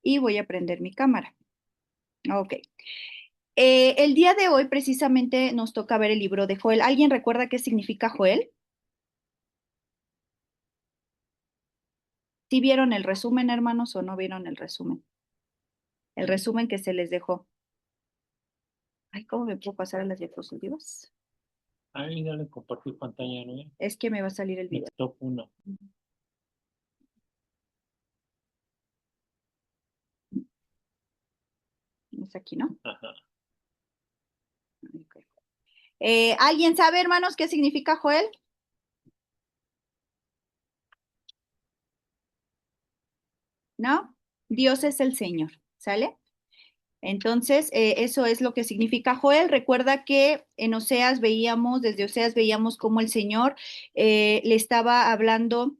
y voy a prender mi cámara. Ok. El día de hoy precisamente nos toca ver el libro de Joel. ¿Alguien recuerda qué significa Joel? ¿Sí vieron el resumen, hermanos, o no vieron el resumen? El resumen que se les dejó. Ay, ¿cómo me puedo pasar a las diapositivas? Ahí dale compartir pantalla, ¿no? Es que me va a salir el video. Top 1. Es aquí, ¿no? Ajá. Ok. ¿Alguien sabe, hermanos, qué significa Joel? ¿No? Dios es el Señor, ¿sale? Entonces, eso es lo que significa Joel. Recuerda que en Oseas veíamos, desde Oseas veíamos cómo el Señor le estaba hablando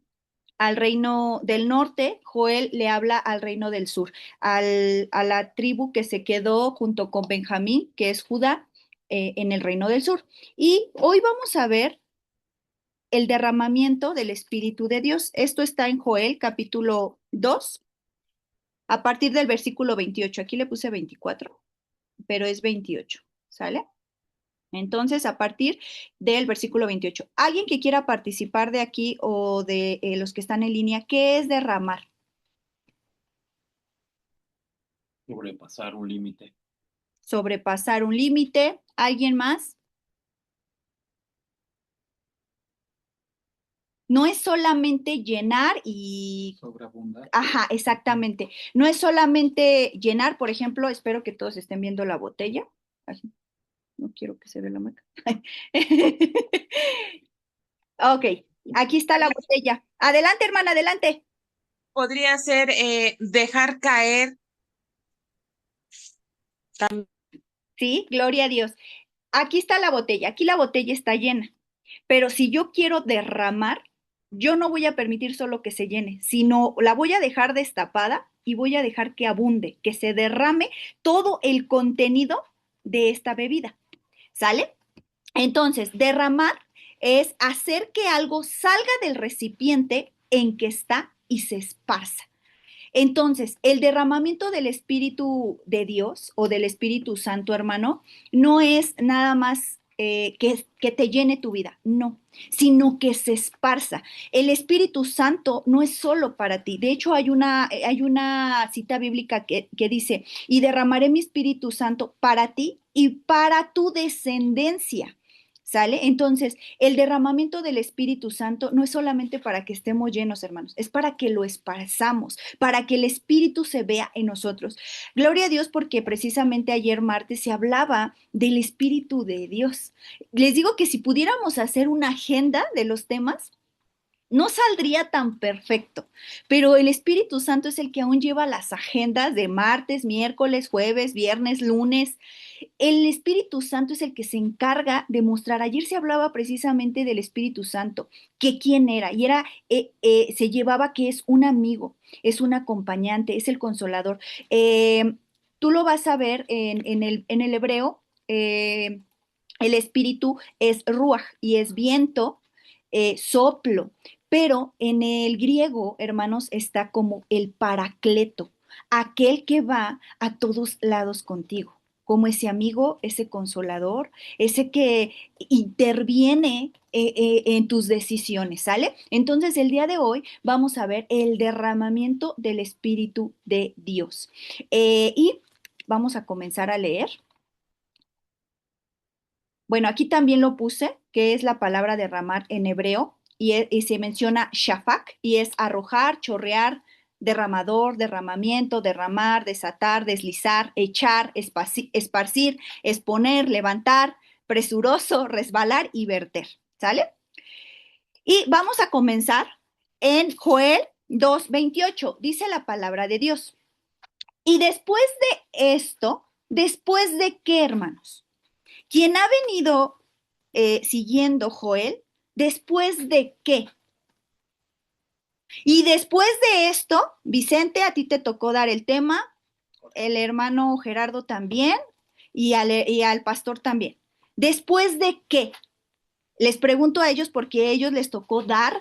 al reino del norte, Joel le habla al reino del sur, a la tribu que se quedó junto con Benjamín, que es Judá, en el reino del sur. Y hoy vamos a ver el derramamiento del Espíritu de Dios. Esto está en Joel capítulo 2 a partir del versículo 28. Aquí le puse 24, pero es 28, ¿sale? Entonces, a partir del versículo 28. Alguien que quiera participar de aquí o de los que están en línea, ¿qué es derramar? Sobrepasar un límite. Sobrepasar un límite. ¿Alguien más? No es solamente llenar y... Sobreabundar. Ajá, exactamente. No es solamente llenar, por ejemplo, espero que todos estén viendo la botella. Ay, no quiero que se vea la marca. Ok, aquí está la botella. Adelante, hermana, adelante. Podría ser dejar caer también. Sí, gloria a Dios. Aquí está la botella, aquí la botella está llena. Pero si yo quiero derramar, yo no voy a permitir solo que se llene, sino la voy a dejar destapada y voy a dejar que abunde, que se derrame todo el contenido de esta bebida. ¿Sale? Entonces, derramar es hacer que algo salga del recipiente en que está y se esparza. Entonces, el derramamiento del Espíritu de Dios o del Espíritu Santo, hermano, no es nada más que te llene tu vida, no, sino que se esparza. El Espíritu Santo no es solo para ti. De hecho, hay una cita bíblica que dice, y derramaré mi Espíritu Santo para ti y para tu descendencia. ¿Sale? Entonces, el derramamiento del Espíritu Santo no es solamente para que estemos llenos, hermanos, es para que lo esparzamos, para que el Espíritu se vea en nosotros. Gloria a Dios porque precisamente ayer martes se hablaba del Espíritu de Dios. Les digo que si pudiéramos hacer una agenda de los temas, no saldría tan perfecto, pero el Espíritu Santo es el que aún lleva las agendas de martes, miércoles, jueves, viernes, lunes. El Espíritu Santo es el que se encarga de mostrar. Ayer se hablaba precisamente del Espíritu Santo, que quién era, y era, se llevaba que es un amigo, es un acompañante, es el consolador. Tú lo vas a ver en el hebreo, el Espíritu es ruach y es viento, soplo, pero en el griego, hermanos, está como el paracleto, aquel que va a todos lados contigo como ese amigo, ese consolador, ese que interviene en tus decisiones, ¿sale? Entonces, el día de hoy vamos a ver el derramamiento del Espíritu de Dios. Y vamos a comenzar a leer. Bueno, aquí también lo puse, que es la palabra derramar en hebreo, y se menciona shafak, y es arrojar, chorrear, derramador, derramamiento, derramar, desatar, deslizar, echar, esparcir, exponer, levantar, presuroso, resbalar y verter. ¿Sale? Y vamos a comenzar en Joel 2:28. Dice la palabra de Dios. Y después de esto, ¿después de qué, hermanos? Quien ha venido siguiendo Joel, ¿después de qué? Y después de esto, Vicente, a ti te tocó dar el tema, el hermano Gerardo también y al pastor también. ¿Después de qué? Les pregunto a ellos porque a ellos les tocó dar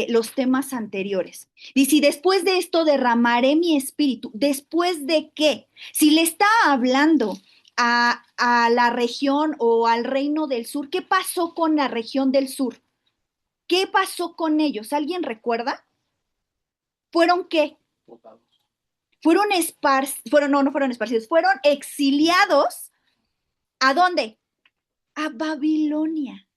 los temas anteriores. Dice, y después de esto derramaré mi espíritu. ¿Después de qué? Si le está hablando a la región o al reino del sur, ¿qué pasó con la región del sur? ¿Qué pasó con ellos? ¿Alguien recuerda? ¿Fueron qué? No fueron esparcidos, fueron exiliados. ¿A dónde? A Babilonia.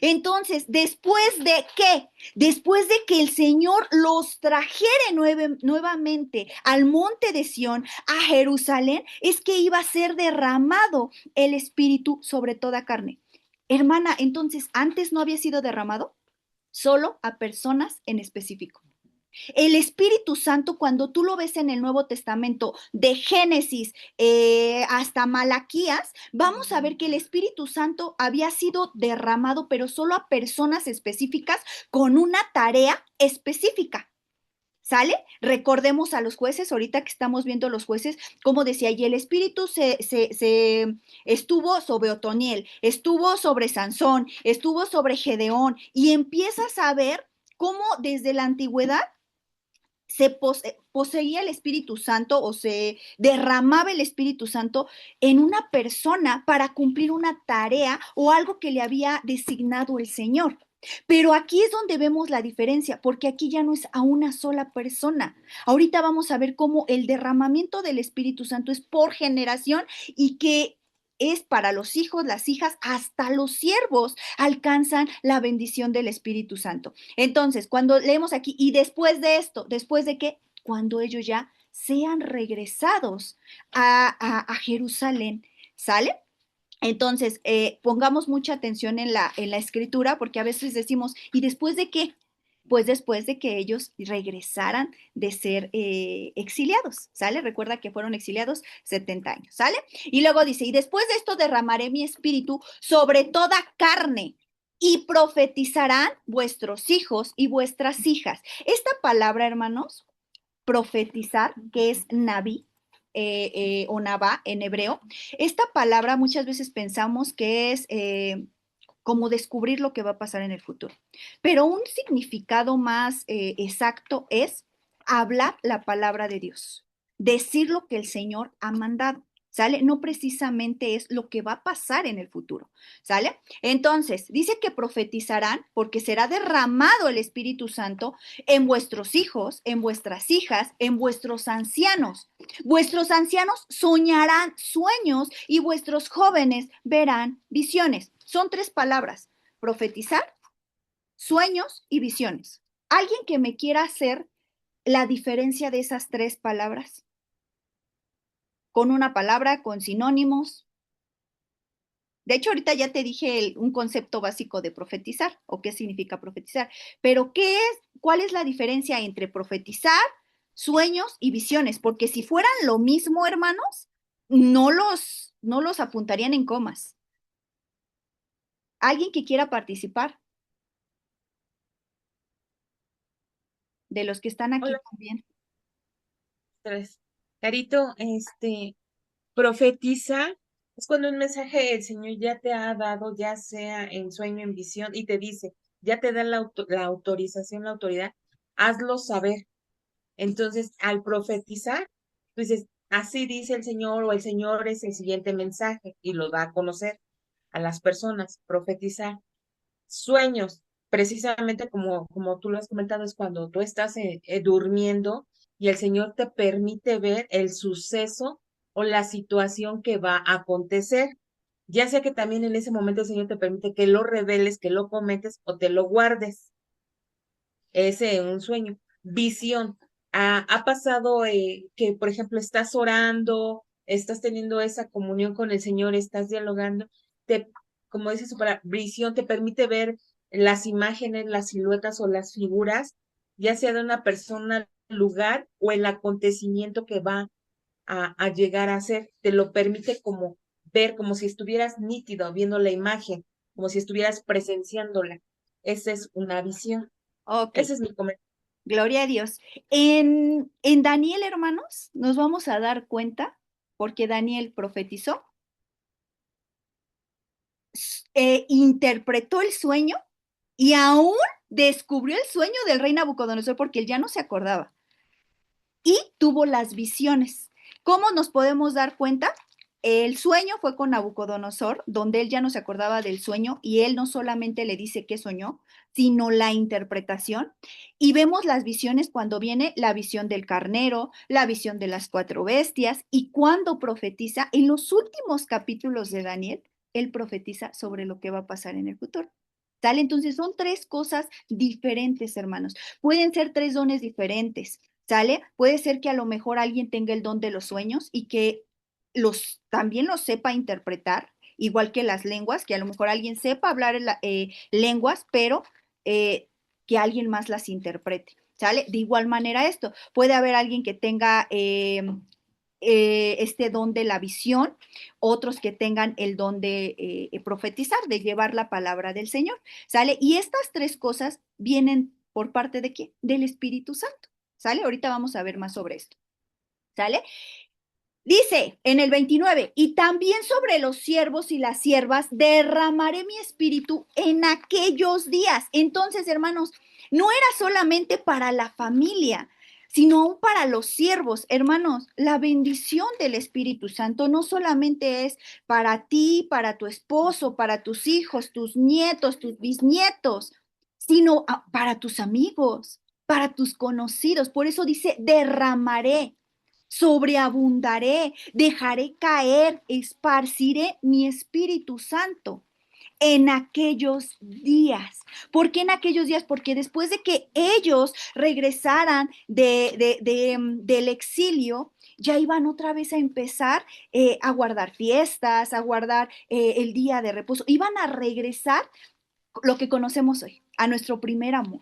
Entonces, ¿después de qué? Después de que el Señor los trajere nuevamente al monte de Sión, a Jerusalén, es que iba a ser derramado el Espíritu sobre toda carne. Hermana, entonces, ¿antes no había sido derramado? Solo a personas en específico. El Espíritu Santo, cuando tú lo ves en el Nuevo Testamento, de Génesis hasta Malaquías, vamos a ver que el Espíritu Santo había sido derramado, pero solo a personas específicas con una tarea específica. ¿Sale? Recordemos a los jueces, ahorita que estamos viendo los jueces, como decía, y el Espíritu se estuvo sobre Otoniel, estuvo sobre Sansón, estuvo sobre Gedeón, y empiezas a ver cómo desde la antigüedad se poseía el Espíritu Santo o se derramaba el Espíritu Santo en una persona para cumplir una tarea o algo que le había designado el Señor. Pero aquí es donde vemos la diferencia, porque aquí ya no es a una sola persona. Ahorita vamos a ver cómo el derramamiento del Espíritu Santo es por generación y que es para los hijos, las hijas, hasta los siervos alcanzan la bendición del Espíritu Santo. Entonces, cuando leemos aquí, y después de esto, ¿después de qué? Cuando ellos ya sean regresados a Jerusalén, ¿sale? Entonces, pongamos mucha atención en la escritura, porque a veces decimos, ¿y después de qué? Pues después de que ellos regresaran de ser exiliados, ¿sale? Recuerda que fueron exiliados 70 años, ¿sale? Y luego dice, y después de esto derramaré mi espíritu sobre toda carne y profetizarán vuestros hijos y vuestras hijas. Esta palabra, hermanos, profetizar, que es naví, o nabá en hebreo, esta palabra muchas veces pensamos que es como descubrir lo que va a pasar en el futuro, pero un significado más exacto es hablar la palabra de Dios, decir lo que el Señor ha mandado. ¿Sale? No precisamente es lo que va a pasar en el futuro, ¿sale? Entonces, dice que profetizarán porque será derramado el Espíritu Santo en vuestros hijos, en vuestras hijas, en vuestros ancianos. Vuestros ancianos soñarán sueños y vuestros jóvenes verán visiones. Son 3 palabras: profetizar, sueños y visiones. ¿Alguien que me quiera hacer la diferencia de esas 3 palabras? Con una palabra, con sinónimos. De hecho, ahorita ya te dije un concepto básico de profetizar o qué significa profetizar, pero ¿cuál es la diferencia entre profetizar, sueños y visiones? Porque si fueran lo mismo, hermanos, no los apuntarían en comas. ¿Alguien que quiera participar? De los que están aquí Hola, también. tres. Carito, profetiza es cuando un mensaje el Señor ya te ha dado, ya sea en sueño, en visión, y te dice, ya te da la autorización, la autoridad, hazlo saber. Entonces, al profetizar, tú dices, así dice el Señor, o el Señor es el siguiente mensaje, y lo da a conocer a las personas. Profetizar. Sueños, precisamente como tú lo has comentado, es cuando tú estás durmiendo y el Señor te permite ver el suceso o la situación que va a acontecer. Ya sea que también en ese momento el Señor te permite que lo reveles, que lo comentes o te lo guardes. Ese es un sueño. Visión. Ha pasado que, por ejemplo, estás orando, estás teniendo esa comunión con el Señor, estás dialogando, te, como dice su palabra, visión te permite ver las imágenes, las siluetas o las figuras, ya sea de una persona, lugar o el acontecimiento que va a llegar a ser. Te lo permite como ver, como si estuvieras nítido viendo la imagen, como si estuvieras presenciándola. Esa es una visión. Ok, Ese es mi comentario. gloria a Dios. En Daniel, hermanos, nos vamos a dar cuenta, porque Daniel profetizó, interpretó el sueño y aún descubrió el sueño del rey Nabucodonosor porque él ya no se acordaba. Y tuvo las visiones. ¿Cómo nos podemos dar cuenta? El sueño fue con Nabucodonosor, donde él ya no se acordaba del sueño y él no solamente le dice qué soñó, sino la interpretación. Y vemos las visiones cuando viene la visión del carnero, la visión de las 4 bestias y cuando profetiza en los últimos capítulos de Daniel, él profetiza sobre lo que va a pasar en el futuro. ¿Sale? Entonces son 3 cosas diferentes, hermanos. Pueden ser 3 dones diferentes. ¿Sale? Puede ser que a lo mejor alguien tenga el don de los sueños y que también los sepa interpretar, igual que las lenguas, que a lo mejor alguien sepa hablar lenguas, pero que alguien más las interprete. ¿Sale? De igual manera esto, puede haber alguien que tenga este don de la visión, otros que tengan el don de profetizar, de llevar la palabra del Señor. ¿Sale? Y estas 3 cosas vienen por parte de ¿qué? Del Espíritu Santo. ¿Sale? Ahorita vamos a ver más sobre esto. ¿Sale? Dice en el 29, y también sobre los siervos y las siervas derramaré mi espíritu en aquellos días. Entonces, hermanos, no era solamente para la familia, sino aún para los siervos. Hermanos, la bendición del Espíritu Santo no solamente es para ti, para tu esposo, para tus hijos, tus nietos, tus bisnietos, sino para tus amigos, para tus conocidos. Por eso dice, derramaré, sobreabundaré, dejaré caer, esparciré mi Espíritu Santo en aquellos días. ¿Por qué en aquellos días? Porque después de que ellos regresaran del exilio, ya iban otra vez a empezar a guardar fiestas, a guardar el día de reposo. Iban a regresar lo que conocemos hoy, a nuestro primer amor.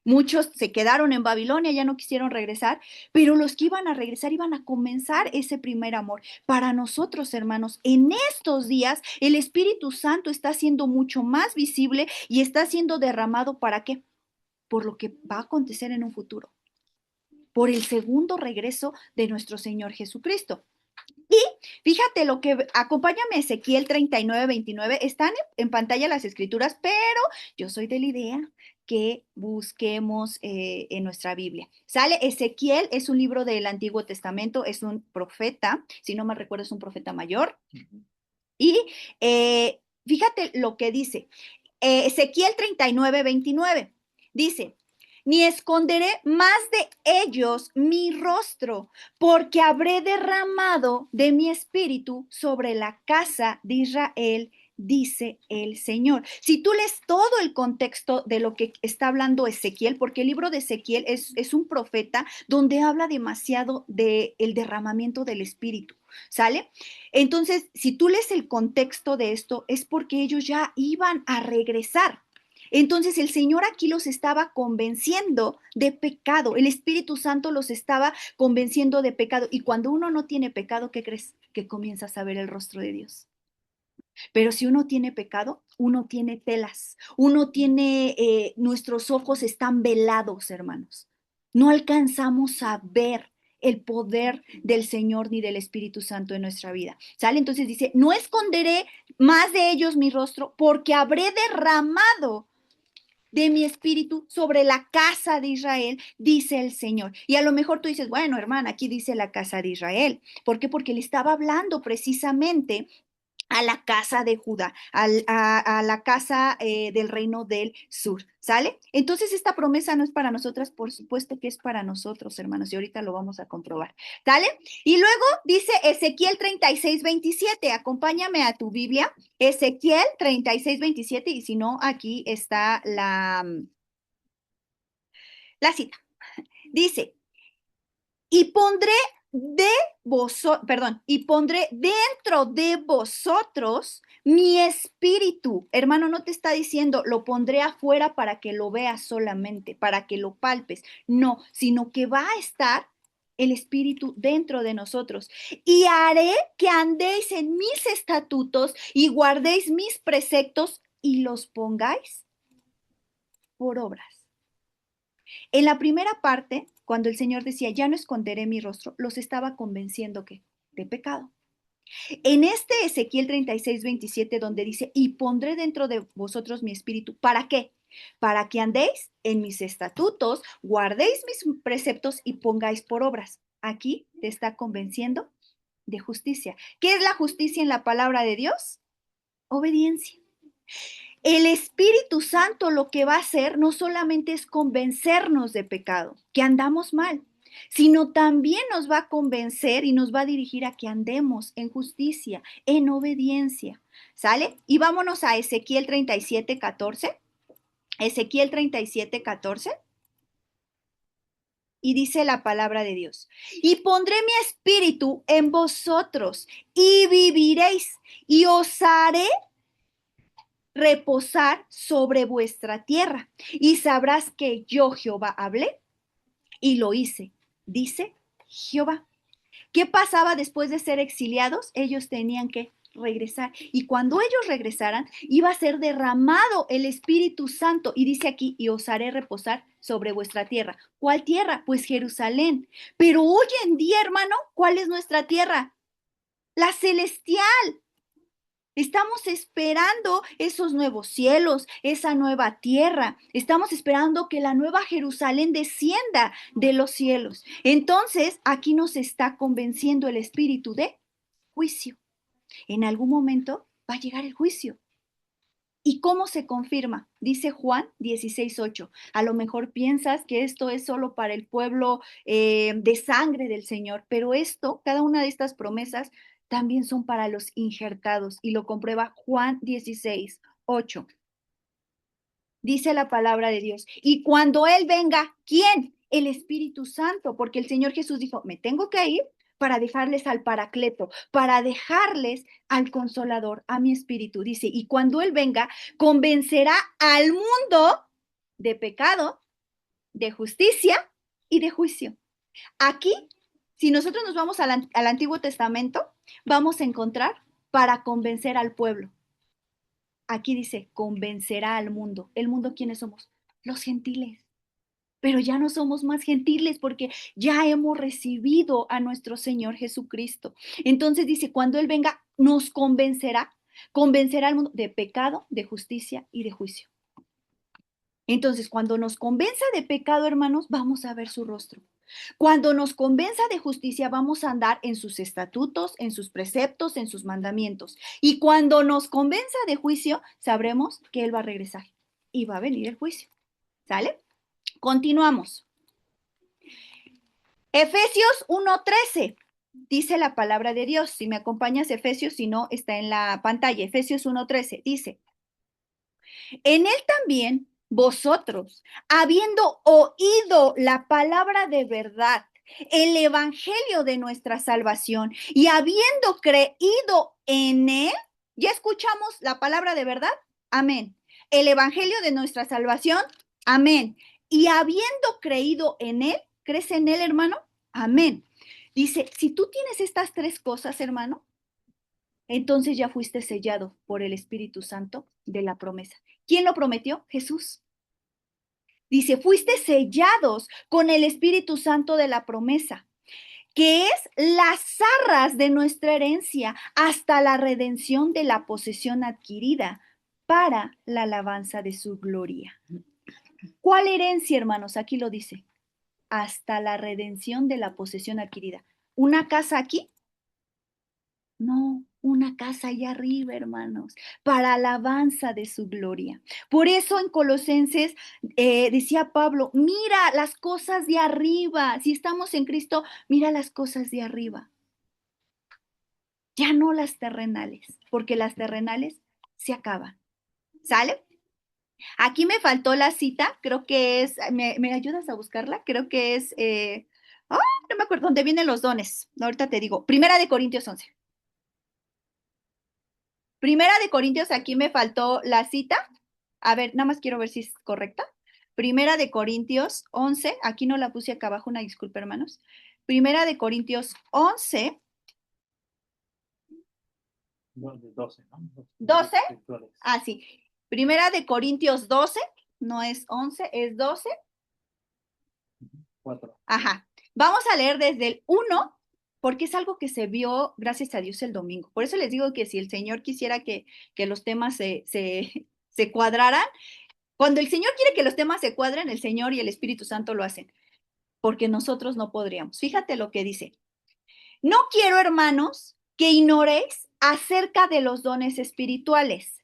Muchos se quedaron en Babilonia, ya no quisieron regresar, pero los que iban a regresar iban a comenzar ese primer amor. Para nosotros, hermanos, en estos días el Espíritu Santo está siendo mucho más visible y está siendo derramado ¿para qué? Por lo que va a acontecer en un futuro, por el segundo regreso de nuestro Señor Jesucristo. Y fíjate lo que, acompáñame Ezequiel 39:29, están en pantalla las escrituras, pero yo soy de la idea que busquemos en nuestra Biblia. Sale, Ezequiel es un libro del Antiguo Testamento, es un profeta, si no me recuerdo es un profeta mayor, y fíjate lo que dice, Ezequiel 39:29, dice, ni esconderé más de ellos mi rostro, porque habré derramado de mi espíritu sobre la casa de Israel, dice el Señor. Si tú lees todo el contexto de lo que está hablando Ezequiel, porque el libro de Ezequiel es un profeta donde habla demasiado del derramamiento del espíritu, ¿sale? Entonces, si tú lees el contexto de esto, es porque ellos ya iban a regresar. Entonces el Señor aquí los estaba convenciendo de pecado, el Espíritu Santo los estaba convenciendo de pecado. Y cuando uno no tiene pecado, ¿qué crees? Que comienzas a ver el rostro de Dios. Pero si uno tiene pecado, uno tiene telas, uno tiene, nuestros ojos están velados, hermanos. No alcanzamos a ver el poder del Señor ni del Espíritu Santo en nuestra vida. ¿Sale? Entonces dice, no esconderé más de ellos mi rostro porque habré derramado de mi espíritu sobre la casa de Israel, dice el Señor. Y a lo mejor tú dices, bueno, hermana, aquí dice la casa de Israel. ¿Por qué? Porque le estaba hablando precisamente a la casa de Judá, a la casa del reino del sur, ¿sale? Entonces esta promesa no es para nosotras, por supuesto que es para nosotros, hermanos, y ahorita lo vamos a comprobar, ¿sale? Y luego dice Ezequiel 36:27, acompáñame a tu Biblia, Ezequiel 36:27, y si no, aquí está la cita. Dice, y pondré y pondré dentro de vosotros mi espíritu. Hermano, no te está diciendo, lo pondré afuera para que lo veas solamente, para que lo palpes. No, sino que va a estar el espíritu dentro de nosotros. Y haré que andéis en mis estatutos y guardéis mis preceptos y los pongáis por obras. En la primera parte, cuando el Señor decía, ya no esconderé mi rostro, los estaba convenciendo que de pecado. En este Ezequiel 36:27, donde dice, y pondré dentro de vosotros mi espíritu, ¿para qué? Para que andéis en mis estatutos, guardéis mis preceptos y pongáis por obras. Aquí te está convenciendo de justicia. ¿Qué es la justicia en la palabra de Dios? Obediencia. El Espíritu Santo lo que va a hacer no solamente es convencernos de pecado, que andamos mal, sino también nos va a convencer y nos va a dirigir a que andemos en justicia, en obediencia. ¿Sale? Y vámonos a Ezequiel 37:14. Ezequiel 37:14. Y dice la palabra de Dios, y pondré mi espíritu en vosotros y viviréis y os haré reposar sobre vuestra tierra y sabrás que yo Jehová hablé y lo hice, dice Jehová. ¿Qué pasaba después de ser exiliados? Ellos tenían que regresar y cuando ellos regresaran iba a ser derramado el Espíritu Santo y dice aquí, y os haré reposar sobre vuestra tierra. ¿Cuál tierra? Pues Jerusalén. Pero hoy en día, hermano, ¿cuál es nuestra tierra? La celestial. Estamos esperando esos nuevos cielos, esa nueva tierra. Estamos esperando que la nueva Jerusalén descienda de los cielos. Entonces, aquí nos está convenciendo el espíritu de juicio. En algún momento va a llegar el juicio. ¿Y cómo se confirma? Dice Juan 16:8. A lo mejor piensas que esto es solo para el pueblo de sangre del Señor, pero esto, cada una de estas promesas, también son para los injertados y lo comprueba Juan 16:8. Dice la palabra de Dios. Y cuando Él venga, ¿quién? El Espíritu Santo, porque el Señor Jesús dijo, me tengo que ir para dejarles al Paracleto, para dejarles al Consolador, a mi Espíritu. Dice, y cuando Él venga, convencerá al mundo de pecado, de justicia y de juicio. Aquí, si nosotros nos vamos al Antiguo Testamento, vamos a encontrar para convencer al pueblo. Aquí dice, convencerá al mundo. ¿El mundo quiénes somos? Los gentiles. Pero ya no somos más gentiles porque ya hemos recibido a nuestro Señor Jesucristo. Entonces dice, cuando Él venga, nos convencerá al mundo de pecado, de justicia y de juicio. Entonces, cuando nos convenza de pecado, hermanos, vamos a ver su rostro. Cuando nos convenza de justicia, vamos a andar en sus estatutos, en sus preceptos, en sus mandamientos. Y cuando nos convenza de juicio, sabremos que Él va a regresar y va a venir el juicio. ¿Sale? Continuamos. Efesios 1:13. Dice la palabra de Dios. Si me acompañas, Efesios, si no, está en la pantalla. Efesios 1:13. Dice, en Él también vosotros, habiendo oído la palabra de verdad, el evangelio de nuestra salvación, y habiendo creído en Él, ¿ya escuchamos la palabra de verdad? Amén. El evangelio de nuestra salvación, amén. Y habiendo creído en Él, ¿crees en Él, hermano? Amén. Dice, si tú tienes estas tres cosas, hermano, entonces ya fuiste sellado por el Espíritu Santo de la promesa. ¿Quién lo prometió? Jesús. Dice, fuiste sellados con el Espíritu Santo de la promesa, que es las arras de nuestra herencia hasta la redención de la posesión adquirida para la alabanza de su gloria. ¿Cuál herencia, hermanos? Aquí lo dice. Hasta la redención de la posesión adquirida. ¿Una casa aquí? No, una casa allá arriba, hermanos, para alabanza de su gloria. Por eso en Colosenses decía Pablo, mira las cosas de arriba. Si estamos en Cristo, mira las cosas de arriba. Ya no las terrenales, porque las terrenales se acaban. ¿Sale? Aquí me faltó la cita, creo que es, ¿me ayudas a buscarla? Creo que es, no me acuerdo, ¿dónde vienen los dones? Ahorita te digo, Primera de Corintios 11. Primera de Corintios, aquí me faltó la cita. A ver, nada más quiero ver si es correcta. Primera de Corintios 11, aquí no la puse acá abajo, una disculpa, hermanos. Primera de Corintios 11. 12, ¿no? 12. Ah, sí. Primera de Corintios 12, no es 11, es 12. 4. Ajá. Vamos a leer desde el 1 porque es algo que se vio, gracias a Dios, el domingo. Por eso les digo que si el Señor quisiera que los temas se cuadraran, cuando el Señor quiere que los temas se cuadren, el Señor y el Espíritu Santo lo hacen, porque nosotros no podríamos. Fíjate lo que dice. No quiero, hermanos, que ignoréis acerca de los dones espirituales.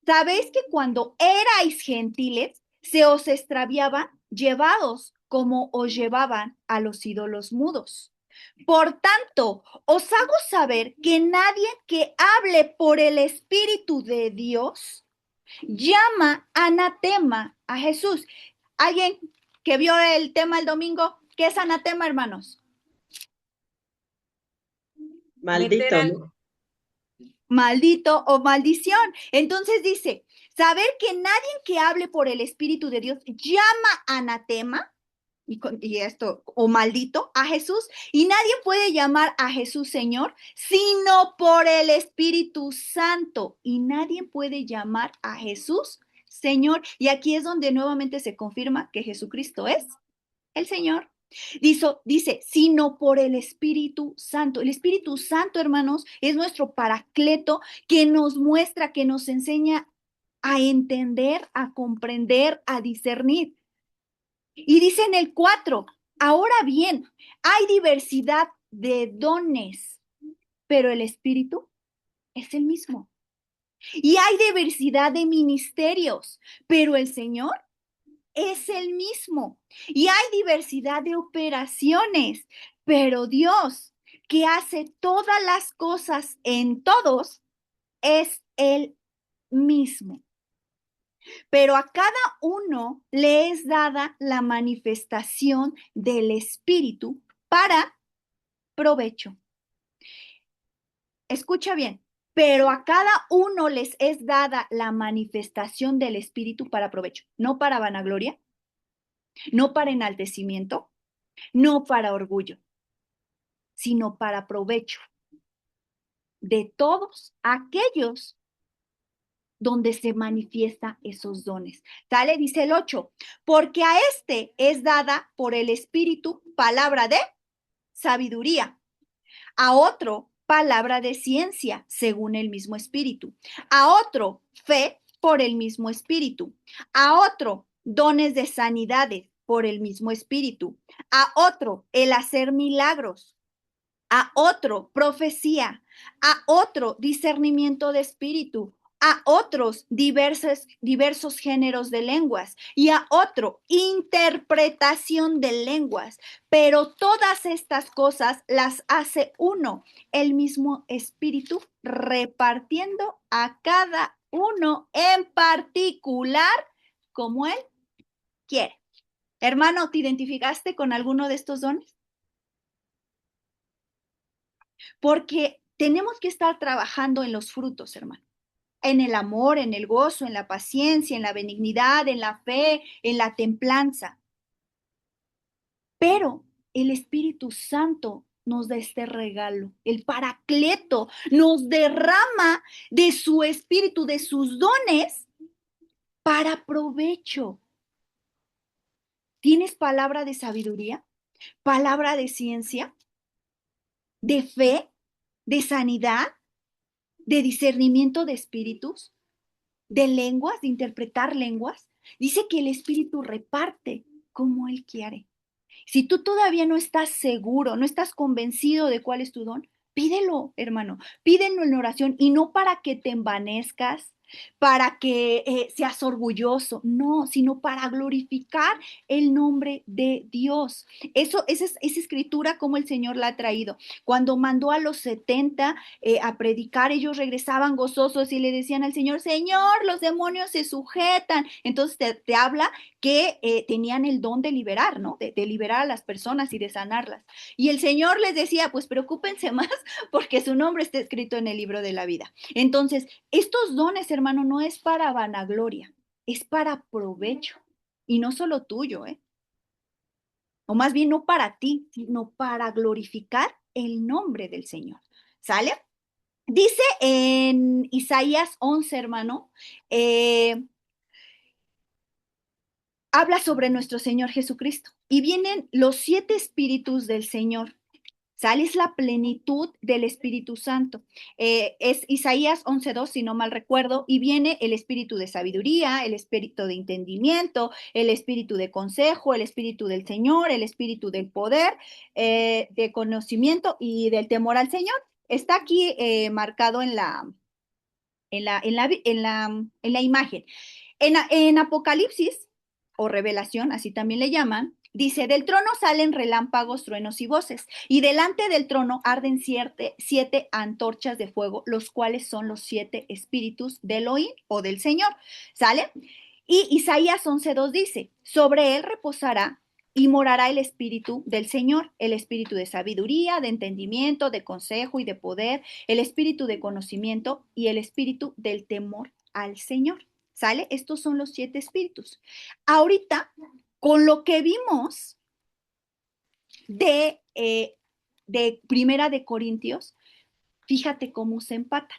Sabéis que cuando erais gentiles, se os extraviaban llevados como os llevaban a los ídolos mudos. Por tanto, os hago saber que nadie que hable por el Espíritu de Dios llama anatema a Jesús. ¿Alguien que vio el tema el domingo? ¿Qué es anatema, hermanos? Maldito, Meter ¿no? Maldito o maldición. Entonces dice, saber que nadie que hable por el Espíritu de Dios llama anatema, y esto, o maldito, a Jesús, y nadie puede llamar a Jesús Señor, sino por el Espíritu Santo, y nadie puede llamar a Jesús Señor, y aquí es donde nuevamente se confirma que Jesucristo es el Señor. Dice, sino por el Espíritu Santo. El Espíritu Santo, hermanos, es nuestro paracleto que nos muestra, que nos enseña a entender, a comprender, a discernir. Y dice en el 4, ahora bien, hay diversidad de dones, pero el Espíritu es el mismo. Y hay diversidad de ministerios, pero el Señor es el mismo. Y hay diversidad de operaciones, pero Dios, que hace todas las cosas en todos, es el mismo. Pero a cada uno le es dada la manifestación del Espíritu para provecho. Escucha bien, pero a cada uno les es dada la manifestación del Espíritu para provecho, no para vanagloria, no para enaltecimiento, no para orgullo, sino para provecho de todos aquellos donde se manifiesta esos dones. Sale, dice el 8, porque a este es dada por el Espíritu palabra de sabiduría, a otro palabra de ciencia, según el mismo Espíritu, a otro fe por el mismo Espíritu, a otro dones de sanidades por el mismo Espíritu, a otro el hacer milagros, a otro profecía, a otro discernimiento de espíritu, a otros diversos géneros de lenguas y a otro interpretación de lenguas. Pero todas estas cosas las hace uno, el mismo espíritu, repartiendo a cada uno en particular como él quiere. Hermano, ¿te identificaste con alguno de estos dones? Porque tenemos que estar trabajando en los frutos, hermano. En el amor, en el gozo, en la paciencia, en la benignidad, en la fe, en la templanza. Pero el Espíritu Santo nos da este regalo. El Paracleto nos derrama de su espíritu, de sus dones, para provecho. ¿Tienes palabra de sabiduría? ¿Palabra de ciencia? ¿De fe? ¿De sanidad? ¿De discernimiento de espíritus? ¿De lenguas? ¿De interpretar lenguas? Dice que el Espíritu reparte como Él quiere. Si tú todavía no estás seguro, no estás convencido de cuál es tu don, pídelo, hermano, pídelo en oración y no para que te envanezcas, para que seas orgulloso, no, sino para glorificar el nombre de Dios. Esa escritura como el Señor la ha traído. Cuando mandó a los 70 a predicar, ellos regresaban gozosos y le decían al Señor, Señor, los demonios se sujetan. Entonces te habla que tenían el don de liberar, ¿no? De liberar a las personas y de sanarlas. Y el Señor les decía, pues preocúpense más porque su nombre está escrito en el libro de la vida. Entonces, estos dones, hermano, no es para vanagloria, es para provecho. Y no solo tuyo, ¿eh? O más bien no para ti, sino para glorificar el nombre del Señor. ¿Sale? Dice en Isaías 11, hermano, habla sobre nuestro Señor Jesucristo. Y vienen los 7 espíritus del Señor. ¿Sale? Es la plenitud del Espíritu Santo. Es Isaías 11:2, si no mal recuerdo, y viene el espíritu de sabiduría, el espíritu de entendimiento, el espíritu de consejo, el espíritu del Señor, el espíritu del poder, de conocimiento y del temor al Señor. Está aquí marcado en la imagen. En Apocalipsis, o Revelación, así también le llaman, dice, del trono salen relámpagos, truenos y voces, y delante del trono arden siete antorchas de fuego, los cuales son los 7 espíritus de Elohim o del Señor, ¿sale? Y Isaías 11:2 dice, sobre él reposará y morará el espíritu del Señor, el espíritu de sabiduría, de entendimiento, de consejo y de poder, el espíritu de conocimiento y el espíritu del temor al Señor. ¿Sale? Estos son los 7 espíritus. Ahorita, con lo que vimos de Primera de Corintios, fíjate cómo se empatan.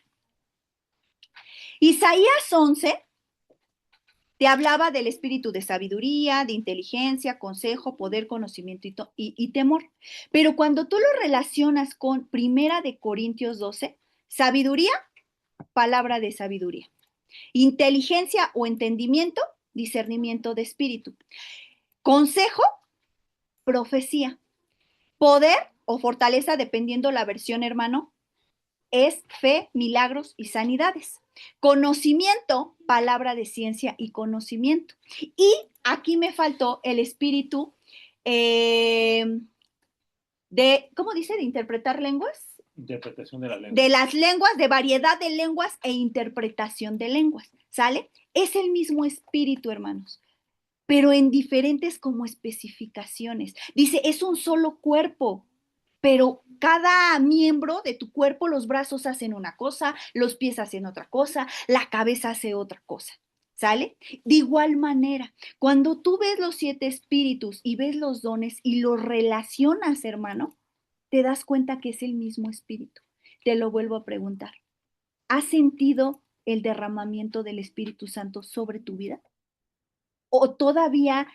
Isaías 11 te hablaba del espíritu de sabiduría, de inteligencia, consejo, poder, conocimiento y temor. Pero cuando tú lo relacionas con Primera de Corintios 12, sabiduría, palabra de sabiduría. Inteligencia o entendimiento, discernimiento de espíritu. Consejo, profecía. Poder o fortaleza, dependiendo la versión, hermano, es fe, milagros y sanidades. Conocimiento, palabra de ciencia y conocimiento. Y aquí me faltó el espíritu ¿cómo dice? De interpretar lenguas. Interpretación de la lengua. De las lenguas, de variedad de lenguas e interpretación de lenguas. ¿Sale? Es el mismo espíritu, hermanos, pero en diferentes como especificaciones. Dice, es un solo cuerpo, pero cada miembro de tu cuerpo, los brazos hacen una cosa, los pies hacen otra cosa, la cabeza hace otra cosa. ¿Sale? De igual manera, cuando tú ves los 7 espíritus y ves los dones y los relacionas, hermano, te das cuenta que es el mismo espíritu. Te lo vuelvo a preguntar. ¿Has sentido el derramamiento del Espíritu Santo sobre tu vida? ¿O todavía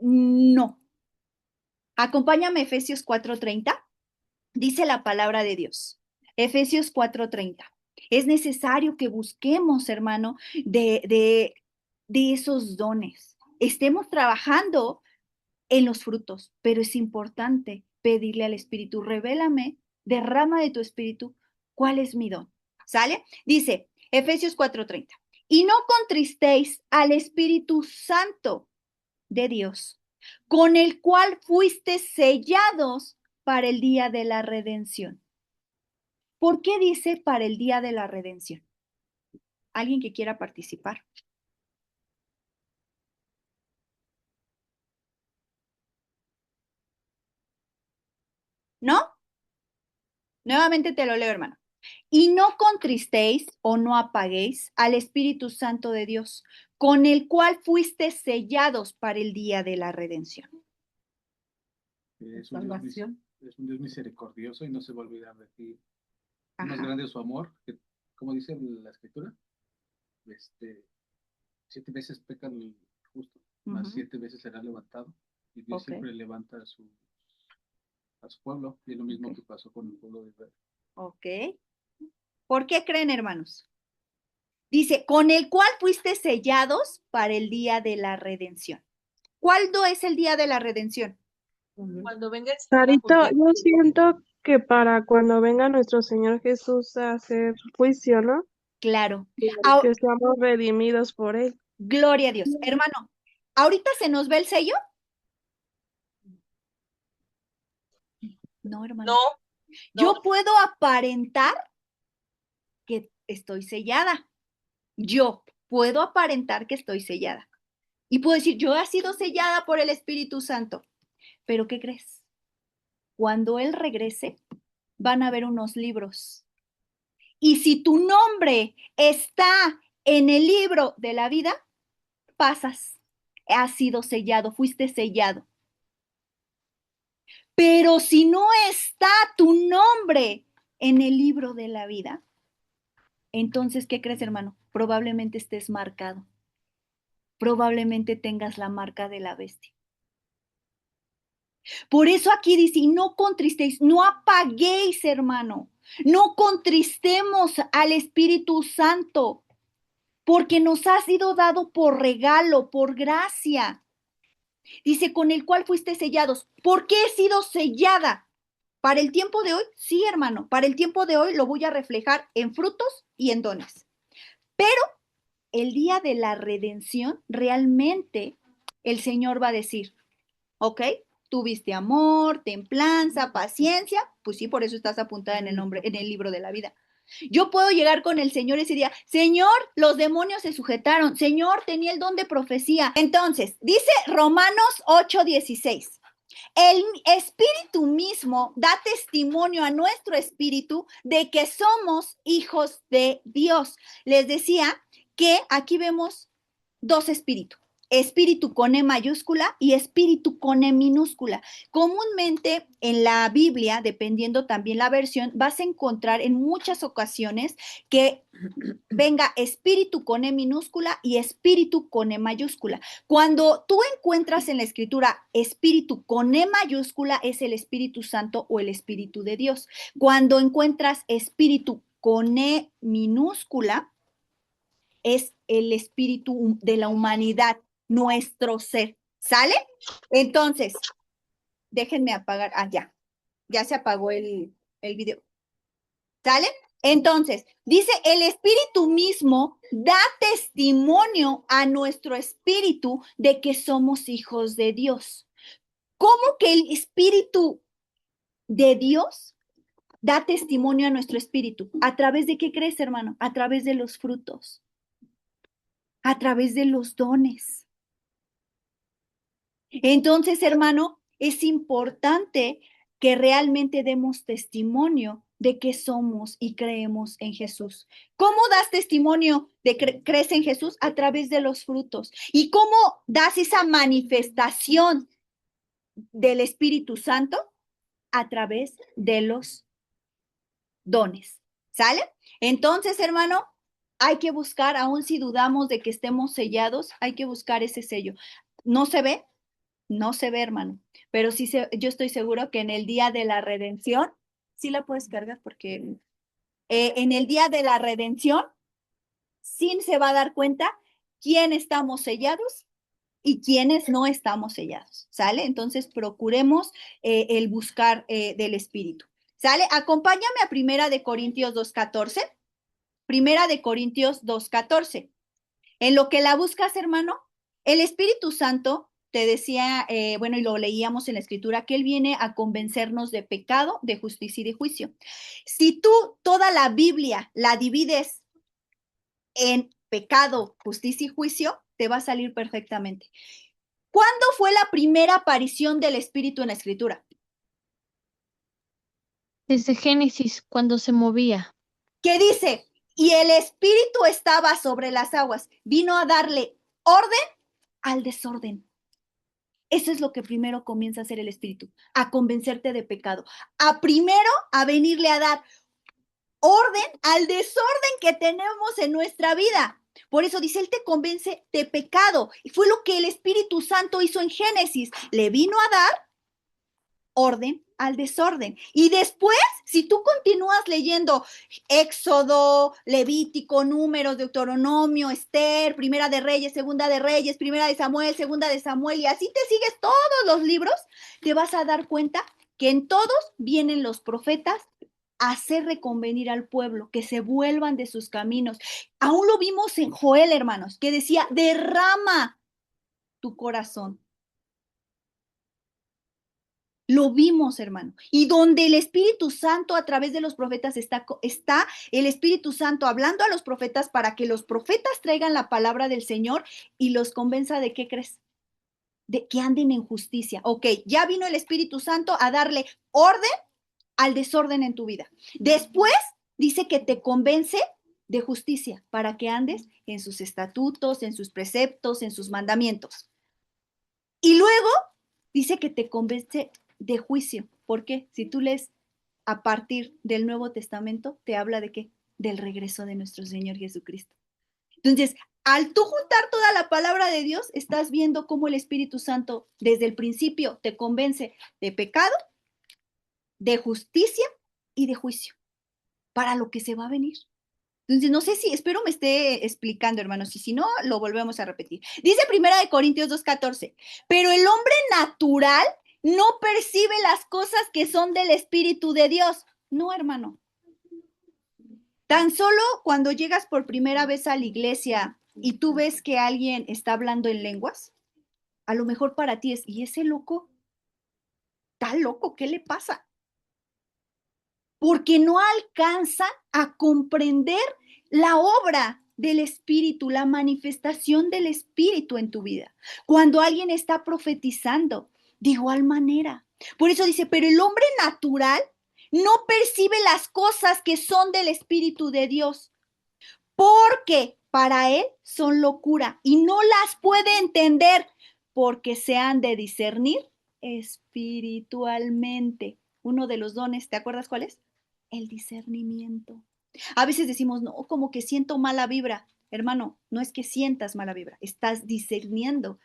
no? Acompáñame a Efesios 4:30. Dice la palabra de Dios. Efesios 4:30. Es necesario que busquemos, hermano, de esos dones. Estemos trabajando en los frutos, pero es importante pedirle al Espíritu, revélame, derrama de tu Espíritu, ¿cuál es mi don? ¿Sale? Dice Efesios 4:30. Y no contristéis al Espíritu Santo de Dios, con el cual fuiste sellados para el día de la redención. ¿Por qué dice para el día de la redención? ¿Alguien que quiera participar? ¿No? Nuevamente te lo leo, hermano. Y no contristéis o no apaguéis al Espíritu Santo de Dios, con el cual fuiste sellados para el día de la redención. Es un Dios misericordioso y no se va a olvidar de ti. Es más Ajá. grande su amor, que, como dice la escritura, 7 veces peca el justo, más 7 veces será levantado. Y Dios siempre levanta a su pueblo, y es lo mismo que pasó con el pueblo de Israel. Ok. ¿Por qué creen, hermanos? Dice, con el cual fuiste sellados para el día de la redención. ¿Cuándo es el día de la redención? Cuando venga el Señor a Sarito, juzgar. yo siento que para cuando venga nuestro Señor Jesús a hacer juicio, ¿no? Claro. Que seamos redimidos por Él. Gloria a Dios. Hermano, ¿ahorita se nos ve el sello? No, hermano. No, Yo puedo aparentar que estoy sellada. Yo puedo aparentar que estoy sellada. Y puedo decir, yo he sido sellada por el Espíritu Santo. Pero ¿qué crees? Cuando Él regrese, van a haber unos libros. Y si tu nombre está en el libro de la vida, pasas. Has sido sellado, fuiste sellado. Pero si no está tu nombre en el libro de la vida, entonces, ¿qué crees, hermano? Probablemente estés marcado. Probablemente tengas la marca de la bestia. Por eso aquí dice, y no contristéis, no apaguéis, hermano, no contristemos al Espíritu Santo, porque nos ha sido dado por regalo, por gracia. Dice, con el cual fuiste sellados. ¿Por qué he sido sellada? ¿Para el tiempo de hoy? Sí, hermano, para el tiempo de hoy lo voy a reflejar en frutos y en dones. Pero el día de la redención, realmente el Señor va a decir, ¿ok? Tuviste amor, templanza, paciencia, pues sí, por eso estás apuntada en el nombre, en el libro de la vida. Yo puedo llegar con el Señor ese día, Señor, los demonios se sujetaron, Señor, tenía el don de profecía. Entonces, dice Romanos 8:16, el Espíritu mismo da testimonio a nuestro espíritu de que somos hijos de Dios. Les decía que aquí vemos dos espíritus. Espíritu con E mayúscula y espíritu con E minúscula. Comúnmente en la Biblia, dependiendo también la versión, vas a encontrar en muchas ocasiones que venga espíritu con E minúscula y espíritu con E mayúscula. Cuando tú encuentras en la escritura espíritu con E mayúscula es el Espíritu Santo o el Espíritu de Dios. Cuando encuentras espíritu con E minúscula es el espíritu de la humanidad, nuestro ser. ¿Sale? Entonces, déjenme apagar. Ya se apagó el video. ¿Sale? Entonces, dice, el Espíritu mismo da testimonio a nuestro espíritu de que somos hijos de Dios. ¿Cómo que el Espíritu de Dios da testimonio a nuestro espíritu? ¿A través de qué crees, hermano? A través de los frutos, a través de los dones. Entonces, hermano, es importante que realmente demos testimonio de que somos y creemos en Jesús. ¿Cómo das testimonio de que crees en Jesús? A través de los frutos. ¿Y cómo das esa manifestación del Espíritu Santo? A través de los dones. ¿Sale? Entonces, hermano, hay que buscar, aun si dudamos de que estemos sellados, hay que buscar ese sello. ¿No se ve? No se ve, hermano, pero sí yo estoy seguro que en el día de la redención, sí la puedes cargar porque en el día de la redención, sí se va a dar cuenta quién estamos sellados y quiénes no estamos sellados, ¿sale? Entonces procuremos el buscar del Espíritu, ¿sale? Acompáñame a Primera de Corintios 2:14, Primera de Corintios 2:14. En lo que la buscas, hermano, el Espíritu Santo te decía, bueno, y lo leíamos en la Escritura, que Él viene a convencernos de pecado, de justicia y de juicio. Si tú toda la Biblia la divides en pecado, justicia y juicio, te va a salir perfectamente. ¿Cuándo fue la primera aparición del Espíritu en la Escritura? Desde Génesis, cuando se movía. ¿Qué dice? Y el Espíritu estaba sobre las aguas. Vino a darle orden al desorden. Eso es lo que primero comienza a hacer el Espíritu, a convencerte de pecado, a venirle a dar orden al desorden que tenemos en nuestra vida. Por eso dice, Él te convence de pecado. Y fue lo que el Espíritu Santo hizo en Génesis. Le vino a dar orden al desorden. Y después, si tú continúas leyendo Éxodo, Levítico, Números, Deuteronomio, Esther, Primera de Reyes, Segunda de Reyes, Primera de Samuel, Segunda de Samuel, y así te sigues todos los libros, te vas a dar cuenta que en todos vienen los profetas a hacer reconvenir al pueblo, que se vuelvan de sus caminos. Aún lo vimos en Joel, hermanos, que decía, derrama tu corazón. Lo vimos, hermano. Y donde el Espíritu Santo a través de los profetas está el Espíritu Santo hablando a los profetas para que los profetas traigan la palabra del Señor y los convenza de qué crees, de que anden en justicia. Ok, ya vino el Espíritu Santo a darle orden al desorden en tu vida. Después dice que te convence de justicia para que andes en sus estatutos, en sus preceptos, en sus mandamientos. Y luego dice que te convence de juicio. ¿Por qué? Si tú lees a partir del Nuevo Testamento, te habla de qué? Del regreso de nuestro Señor Jesucristo. Entonces, Al tú juntar toda la palabra de Dios, estás viendo cómo el Espíritu Santo desde el principio te convence de pecado, de justicia y de juicio para lo que se va a venir. Entonces, no sé si, espero me esté explicando, hermanos, y si no, lo volvemos a repetir. Dice 1 Corintios 2:14, pero el hombre natural no percibe las cosas que son del Espíritu de Dios. No, hermano. Tan solo cuando llegas por primera vez a la iglesia y tú ves que alguien está hablando en lenguas, a lo mejor para ti es, ¿y ese loco? ¿Está loco? ¿Qué le pasa? Porque no alcanza a comprender la obra del Espíritu, la manifestación del Espíritu en tu vida. Cuando alguien está profetizando, de igual manera. Por eso dice, pero el hombre natural no percibe las cosas que son del Espíritu de Dios, porque para él son locura y no las puede entender porque se han de discernir espiritualmente. Uno de los dones, ¿te acuerdas cuál es? El discernimiento. A veces decimos, no, como que siento mala vibra. Hermano, no es que sientas mala vibra, estás discerniendo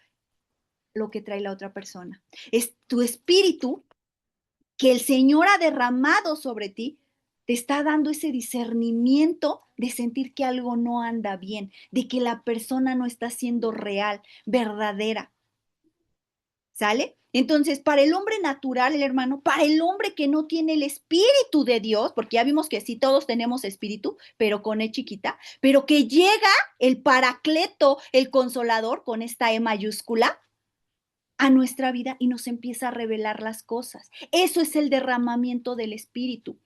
lo que trae la otra persona. Es tu espíritu que el Señor ha derramado sobre ti, te está dando ese discernimiento de sentir que algo no anda bien, de que la persona no está siendo real, verdadera. ¿Sale? Entonces, para el hombre natural, el hermano, para el hombre que no tiene el Espíritu de Dios, porque ya vimos que sí todos tenemos espíritu, pero con E chiquita, pero que llega el Paracleto, el Consolador, con esta E mayúscula, a nuestra vida y nos empieza a revelar las cosas. Eso es el derramamiento del Espíritu.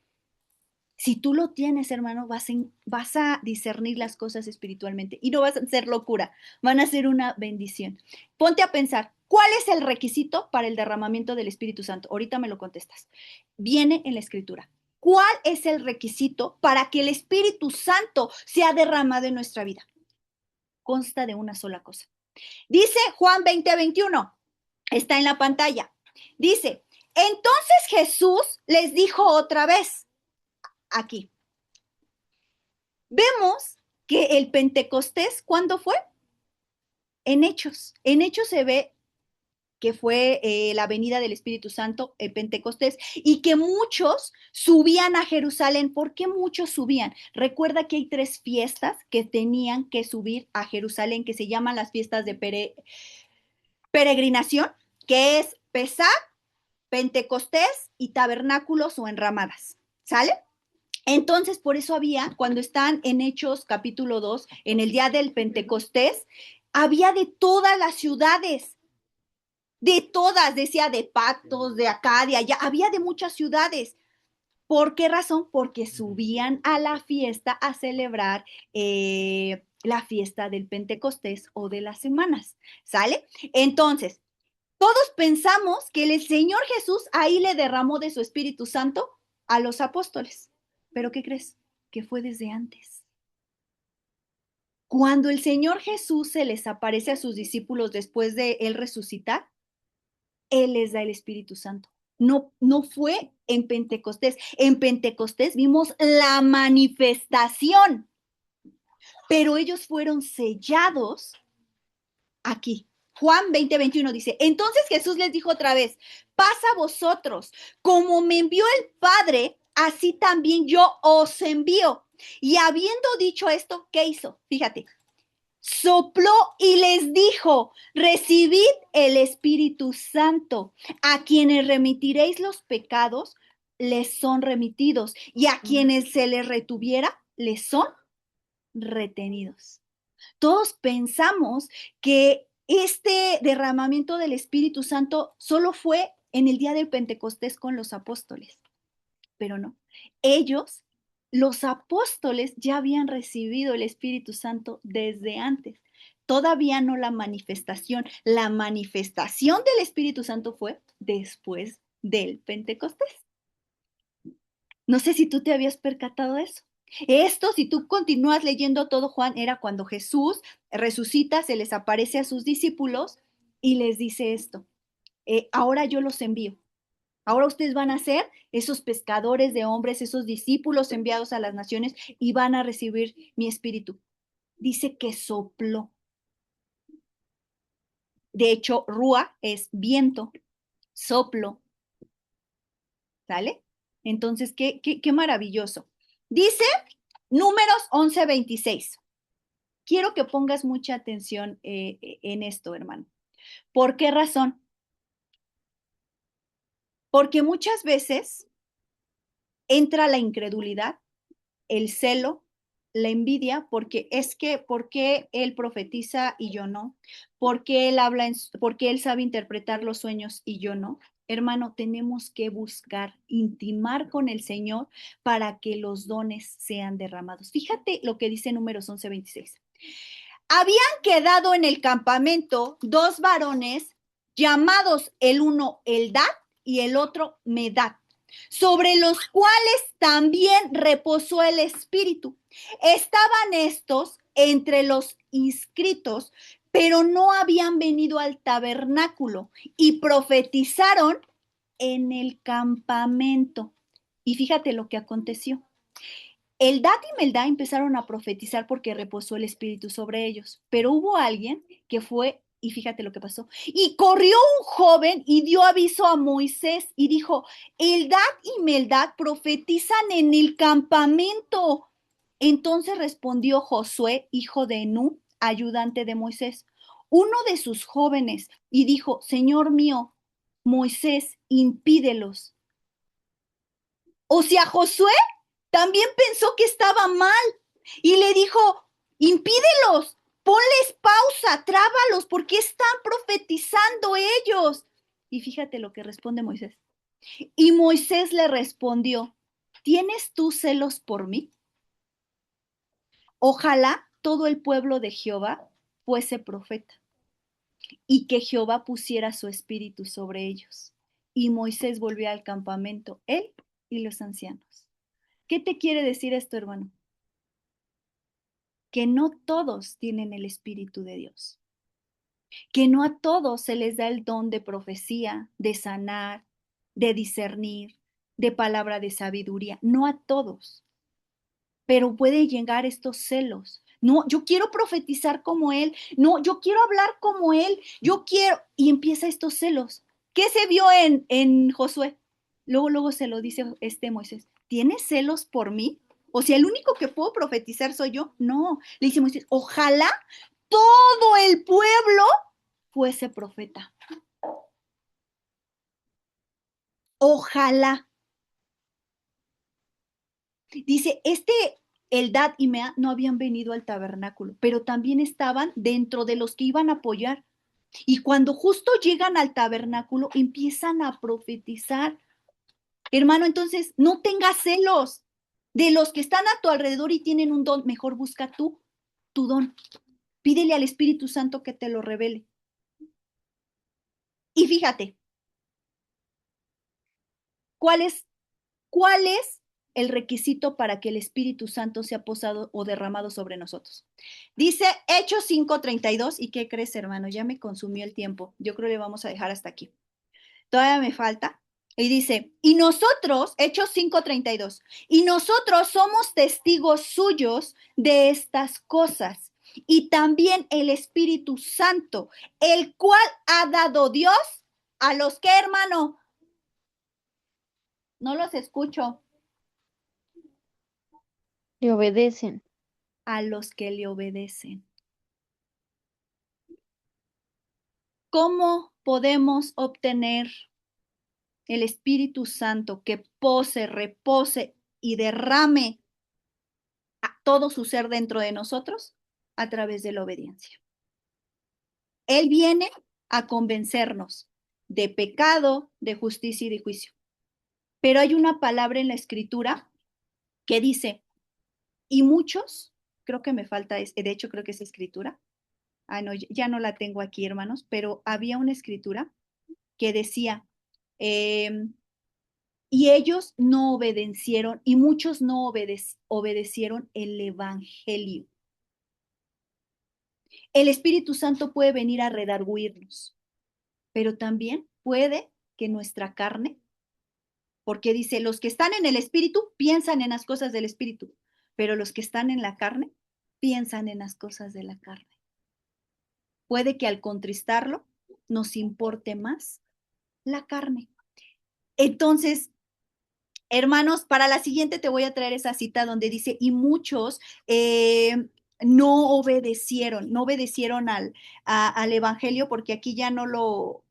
Si tú lo tienes, hermano, vas a discernir las cosas espiritualmente y no vas a hacer locura, van a ser una bendición. Ponte a pensar, ¿cuál es el requisito para el derramamiento del Espíritu Santo? Ahorita me lo contestas. Viene en la Escritura. ¿Cuál es el requisito para que el Espíritu Santo sea derramado en nuestra vida? Consta de una sola cosa. Dice Juan 20:21, está en la pantalla. Dice, entonces Jesús les dijo otra vez, aquí. Vemos que el Pentecostés, ¿cuándo fue? En Hechos. En Hechos se ve que fue la venida del Espíritu Santo, el Pentecostés, y que muchos subían a Jerusalén. ¿Por qué muchos subían? Recuerda que hay 3 fiestas que tenían que subir a Jerusalén, que se llaman las fiestas de peregrinación, que es Pesaj, Pentecostés y tabernáculos o enramadas. ¿Sale? Entonces, por eso había, cuando están en Hechos capítulo 2, en el día del Pentecostés, había de todas las ciudades, de todas, decía de Patos, de acá, de allá, había de muchas ciudades. ¿Por qué razón? Porque subían a la fiesta a celebrar la fiesta del Pentecostés o de las semanas, ¿sale? Entonces, todos pensamos que el Señor Jesús ahí le derramó de su Espíritu Santo a los apóstoles. ¿Pero qué crees? Que fue desde antes. Cuando el Señor Jesús se les aparece a sus discípulos después de él resucitar, Él les da el Espíritu Santo. No fue en Pentecostés. En Pentecostés vimos la manifestación, pero ellos fueron sellados aquí. Juan 20:21 dice, entonces Jesús les dijo otra vez, pasa a vosotros, como me envió el Padre, así también yo os envío. Y habiendo dicho esto, ¿qué hizo? Fíjate, sopló y les dijo, recibid el Espíritu Santo. A quienes remitiréis los pecados, les son remitidos. Y a quienes se les retuviera, les son retenidos. Todos pensamos que este derramamiento del Espíritu Santo solo fue en el día del Pentecostés con los apóstoles, pero no. Ellos, los apóstoles, ya habían recibido el Espíritu Santo desde antes. Todavía no la manifestación. La manifestación del Espíritu Santo fue después del Pentecostés. No sé si tú te habías percatado de eso. Esto, si tú continúas leyendo todo Juan, era cuando Jesús resucita, se les aparece a sus discípulos y les dice esto. Ahora yo los envío. Ahora ustedes van a ser esos pescadores de hombres, esos discípulos enviados a las naciones y van a recibir mi espíritu. dice que sopló. De hecho, rúa es viento, soplo, ¿sale? Entonces, qué maravilloso. Dice Números 11:26. Quiero que pongas mucha atención en esto, hermano. ¿Por qué razón? Porque muchas veces entra la incredulidad, el celo, la envidia, porque es que, ¿por qué él profetiza y yo no? ¿Por qué él habla, por qué él sabe interpretar los sueños y yo no? Hermano, tenemos que buscar, intimar con el Señor para que los dones sean derramados. Fíjate lo que dice Números 11:26. Habían quedado en el campamento 2 varones llamados el uno Eldad y el otro Medad, sobre los cuales también reposó el Espíritu. Estaban estos entre los inscritos, pero no habían venido al tabernáculo y profetizaron en el campamento. Y fíjate lo que aconteció. Eldad y Meldad empezaron a profetizar porque reposó el Espíritu sobre ellos, pero hubo alguien que fue, y fíjate lo que pasó, y corrió un joven y dio aviso a Moisés y dijo, Eldad y Meldad profetizan en el campamento. Entonces respondió Josué, hijo de Nun, ayudante de Moisés, uno de sus jóvenes, y dijo, Señor mío, Moisés, impídelos. O sea, Josué también pensó que estaba mal y le dijo, impídelos, ponles pausa, trábalos, porque están profetizando ellos. Y fíjate lo que responde Moisés. Y Moisés le respondió, ¿tienes tú celos por mí? Ojalá todo el pueblo de Jehová fuese profeta y que Jehová pusiera su espíritu sobre ellos. Y Moisés volvió al campamento, él y los ancianos. ¿Qué te quiere decir esto, hermano? Que no todos tienen el Espíritu de Dios, que no a todos se les da el don de profecía, de sanar, de discernir, de palabra de sabiduría, no a todos, pero puede llegar estos celos. No, yo quiero profetizar como él, no, yo quiero hablar como él, yo quiero, y empieza estos celos. ¿Qué se vio en Josué? Luego se lo dice Moisés, ¿tienes celos por mí? O sea, el único que puedo profetizar soy yo. No, le dice Moisés, ojalá todo el pueblo fuese profeta. Ojalá. Dice, Eldad y Mea no habían venido al tabernáculo, pero también estaban dentro de los que iban a apoyar. Y cuando justo llegan al tabernáculo, empiezan a profetizar. Hermano, entonces no tengas celos de los que están a tu alrededor y tienen un don. Mejor busca tú tu don. Pídele al Espíritu Santo que te lo revele. Y fíjate, ¿cuál es el requisito para que el Espíritu Santo sea posado o derramado sobre nosotros? Dice Hechos 5:32, ¿y qué crees, hermano? Ya me consumió el tiempo. Yo creo que le vamos a dejar hasta aquí. Todavía me falta. Y dice, y nosotros, Hechos 5:32, y nosotros somos testigos suyos de estas cosas. Y también el Espíritu Santo, el cual ha dado Dios a los que, hermano, no los escucho. Le obedecen. A los que le obedecen. ¿Cómo podemos obtener el Espíritu Santo que pose, repose y derrame a todo su ser dentro de nosotros? A través de la obediencia. Él viene a convencernos de pecado, de justicia y de juicio. Pero hay una palabra en la Escritura que dice, y muchos, creo que me falta, de hecho creo que es Escritura, no, ya no la tengo aquí, hermanos, pero había una Escritura que decía, y ellos no obedecieron, y muchos no obedecieron el Evangelio. El Espíritu Santo puede venir a redarguirnos, pero también puede que nuestra carne, porque dice, los que están en el Espíritu piensan en las cosas del Espíritu, pero los que están en la carne piensan en las cosas de la carne. Puede que al contristarlo nos importe más la carne. Entonces, hermanos, para la siguiente te voy a traer esa cita donde dice, y muchos no obedecieron al evangelio, porque aquí ya no lo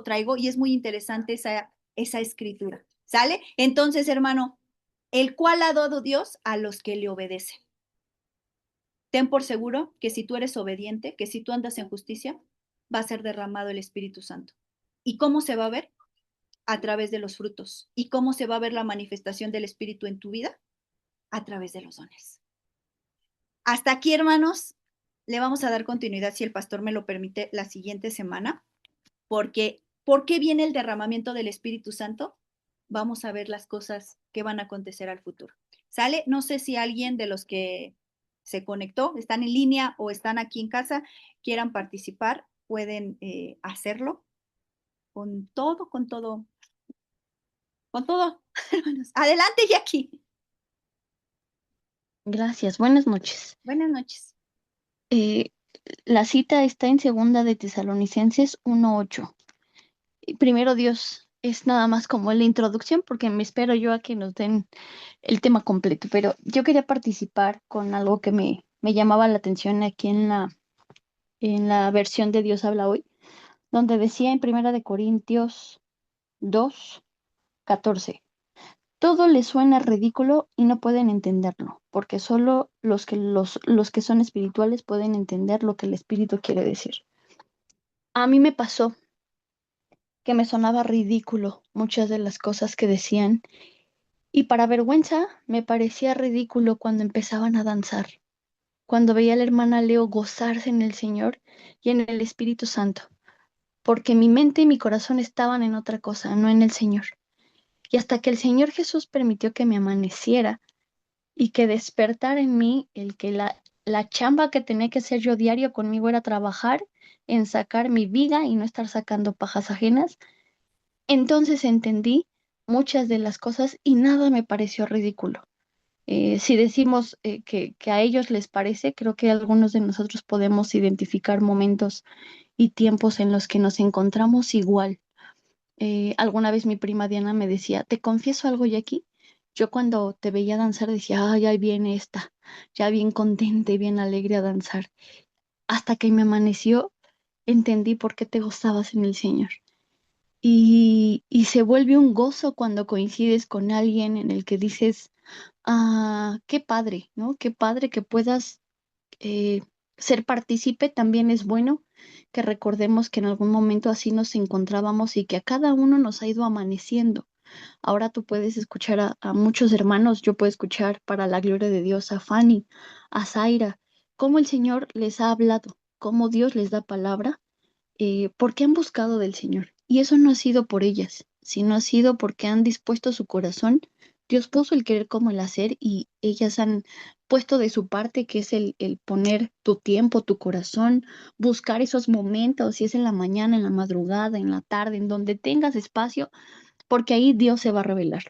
traigo, y es muy interesante esa escritura. ¿Sale? Entonces, hermano, el cual ha dado Dios a los que le obedecen. Ten por seguro que si tú eres obediente, que si tú andas en justicia, va a ser derramado el Espíritu Santo. ¿Y cómo se va a ver? A través de los frutos. ¿Y cómo se va a ver la manifestación del Espíritu en tu vida? A través de los dones. Hasta aquí, hermanos, le vamos a dar continuidad, si el pastor me lo permite, la siguiente semana, porque ¿por qué viene el derramamiento del Espíritu Santo? Vamos a ver las cosas que van a acontecer al futuro. ¿Sale? No sé si alguien de los que se conectó, están en línea o están aquí en casa, quieran participar, pueden hacerlo con todo, con todo. Hermanos. Adelante, Jackie. Gracias, buenas noches. Buenas noches. La cita está en segunda de Tesalonicenses 1:8. Primero Dios, es nada más como la introducción, porque me espero yo a que nos den el tema completo, pero yo quería participar con algo que me llamaba la atención aquí en la versión de Dios habla hoy, donde decía en Primera de Corintios 2:14. Todo les suena ridículo y no pueden entenderlo, porque solo los que son espirituales pueden entender lo que el espíritu quiere decir. A mí me pasó que me sonaba ridículo muchas de las cosas que decían, y para vergüenza me parecía ridículo cuando empezaban a danzar, cuando veía a la hermana Leo gozarse en el Señor y en el Espíritu Santo, porque mi mente y mi corazón estaban en otra cosa, no en el Señor. Y hasta que el Señor Jesús permitió que me amaneciera y que despertara en mí el que la chamba que tenía que hacer yo diario conmigo era trabajar en sacar mi vida y no estar sacando pajas ajenas, entonces entendí muchas de las cosas y nada me pareció ridículo. Si decimos que a ellos les parece, creo que algunos de nosotros podemos identificar momentos y tiempos en los que nos encontramos igual. Alguna vez mi prima Diana me decía, te confieso algo, Jackie. Yo cuando te veía danzar decía, ay, ahí viene esta, ya bien contenta y bien alegre a danzar. Hasta que me amaneció, entendí por qué te gozabas en el Señor. Y se vuelve un gozo cuando coincides con alguien en el que dices, qué padre, ¿no? Qué padre que puedas eh, ser partícipe. También es bueno que recordemos que en algún momento así nos encontrábamos y que a cada uno nos ha ido amaneciendo. Ahora tú puedes escuchar a muchos hermanos, yo puedo escuchar para la gloria de Dios a Fanny, a Zaira, cómo el Señor les ha hablado, cómo Dios les da palabra, porque han buscado del Señor. Y eso no ha sido por ellas, sino ha sido porque han dispuesto su corazón. Dios puso el querer como el hacer y ellas han puesto de su parte, que es el poner tu tiempo, tu corazón, buscar esos momentos, si es en la mañana, en la madrugada, en la tarde, en donde tengas espacio, porque ahí Dios se va a revelar.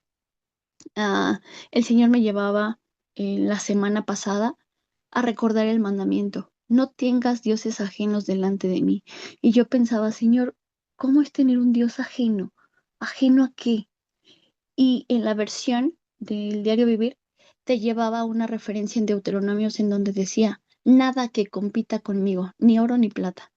El Señor me llevaba la semana pasada a recordar el mandamiento: no tengas dioses ajenos delante de mí. Y yo pensaba, Señor, ¿cómo es tener un Dios ajeno? ¿Ajeno a qué? Y en la versión del Diario Vivir te llevaba una referencia en Deuteronomios en donde decía, nada que compita conmigo, ni oro ni plata.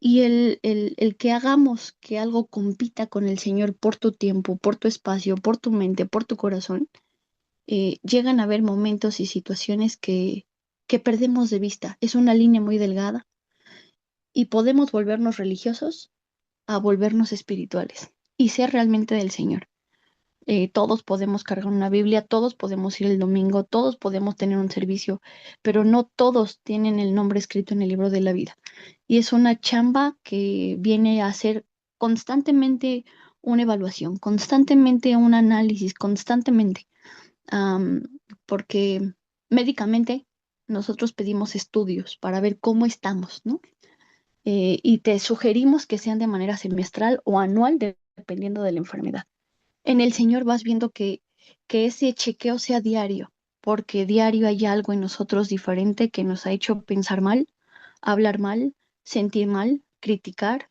Y el que hagamos que algo compita con el Señor por tu tiempo, por tu espacio, por tu mente, por tu corazón, llegan a haber momentos y situaciones que perdemos de vista. Es una línea muy delgada y podemos volvernos religiosos a volvernos espirituales y ser realmente del Señor. Todos podemos cargar una Biblia, todos podemos ir el domingo, todos podemos tener un servicio, pero no todos tienen el nombre escrito en el libro de la vida. Y es una chamba que viene a hacer constantemente una evaluación, constantemente un análisis, constantemente, am, porque médicamente nosotros pedimos estudios para ver cómo estamos, ¿no? Y te sugerimos que sean de manera semestral o anual, dependiendo de la enfermedad. En el Señor vas viendo que ese chequeo sea diario, porque diario hay algo en nosotros diferente que nos ha hecho pensar mal, hablar mal, sentir mal, criticar,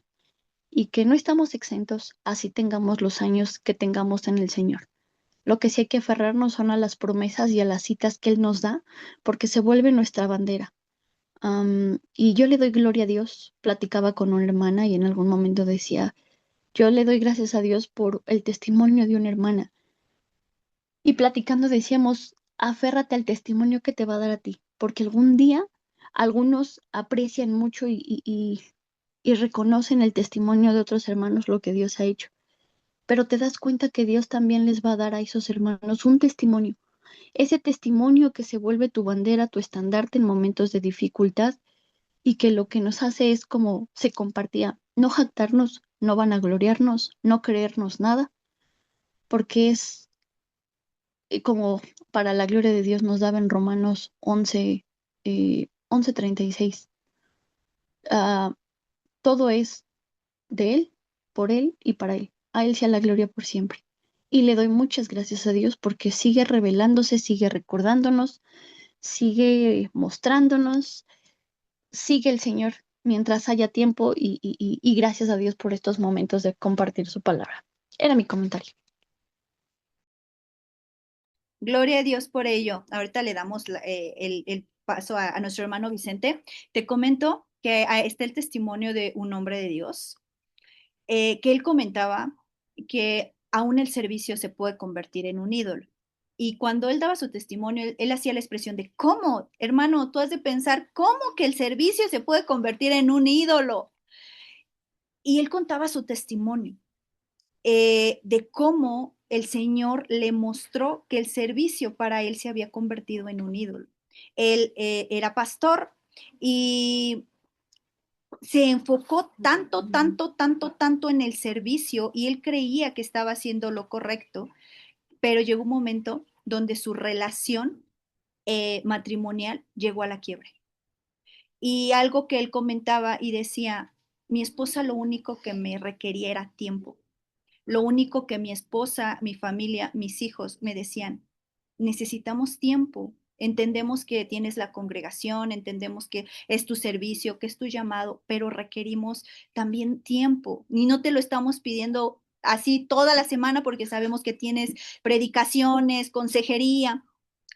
y que no estamos exentos, así tengamos los años que tengamos en el Señor. Lo que sí hay que aferrarnos son a las promesas y a las citas que Él nos da, porque se vuelve nuestra bandera. Y yo le doy gloria a Dios. Platicaba con una hermana y en algún momento decía, yo le doy gracias a Dios por el testimonio de una hermana. Y platicando decíamos, aférrate al testimonio que te va a dar a ti, porque algún día algunos aprecian mucho y reconocen el testimonio de otros hermanos, lo que Dios ha hecho. Pero te das cuenta que Dios también les va a dar a esos hermanos un testimonio. Ese testimonio que se vuelve tu bandera, tu estandarte en momentos de dificultad y que lo que nos hace es como se compartía, no jactarnos, no vanagloriarnos, no creernos nada, porque es como para la gloria de Dios nos daba en Romanos 11, 11:36. Ah, todo es de Él, por Él y para Él. A Él sea la gloria por siempre. Y le doy muchas gracias a Dios porque sigue revelándose, sigue recordándonos, sigue mostrándonos, sigue el Señor mientras haya tiempo y gracias a Dios por estos momentos de compartir su palabra. Era mi comentario. Gloria a Dios por ello. Ahorita le damos el paso a nuestro hermano Vicente. Te comento que está el testimonio de un hombre de Dios, que él comentaba que aún el servicio se puede convertir en un ídolo. Y cuando él daba su testimonio, él hacía la expresión de, ¿cómo, hermano? Tú has de pensar, ¿cómo que el servicio se puede convertir en un ídolo? Y él contaba su testimonio de cómo el Señor le mostró que el servicio para él se había convertido en un ídolo. Él era pastor y se enfocó tanto en el servicio y él creía que estaba haciendo lo correcto, pero llegó un momento donde su relación matrimonial llegó a la quiebra. Y algo que él comentaba y decía, mi esposa lo único que me requería era tiempo. Lo único que mi esposa, mi familia, mis hijos me decían, necesitamos tiempo. Entendemos que tienes la congregación, entendemos que es tu servicio, que es tu llamado, pero requerimos también tiempo. Y no te lo estamos pidiendo así toda la semana porque sabemos que tienes predicaciones, consejería.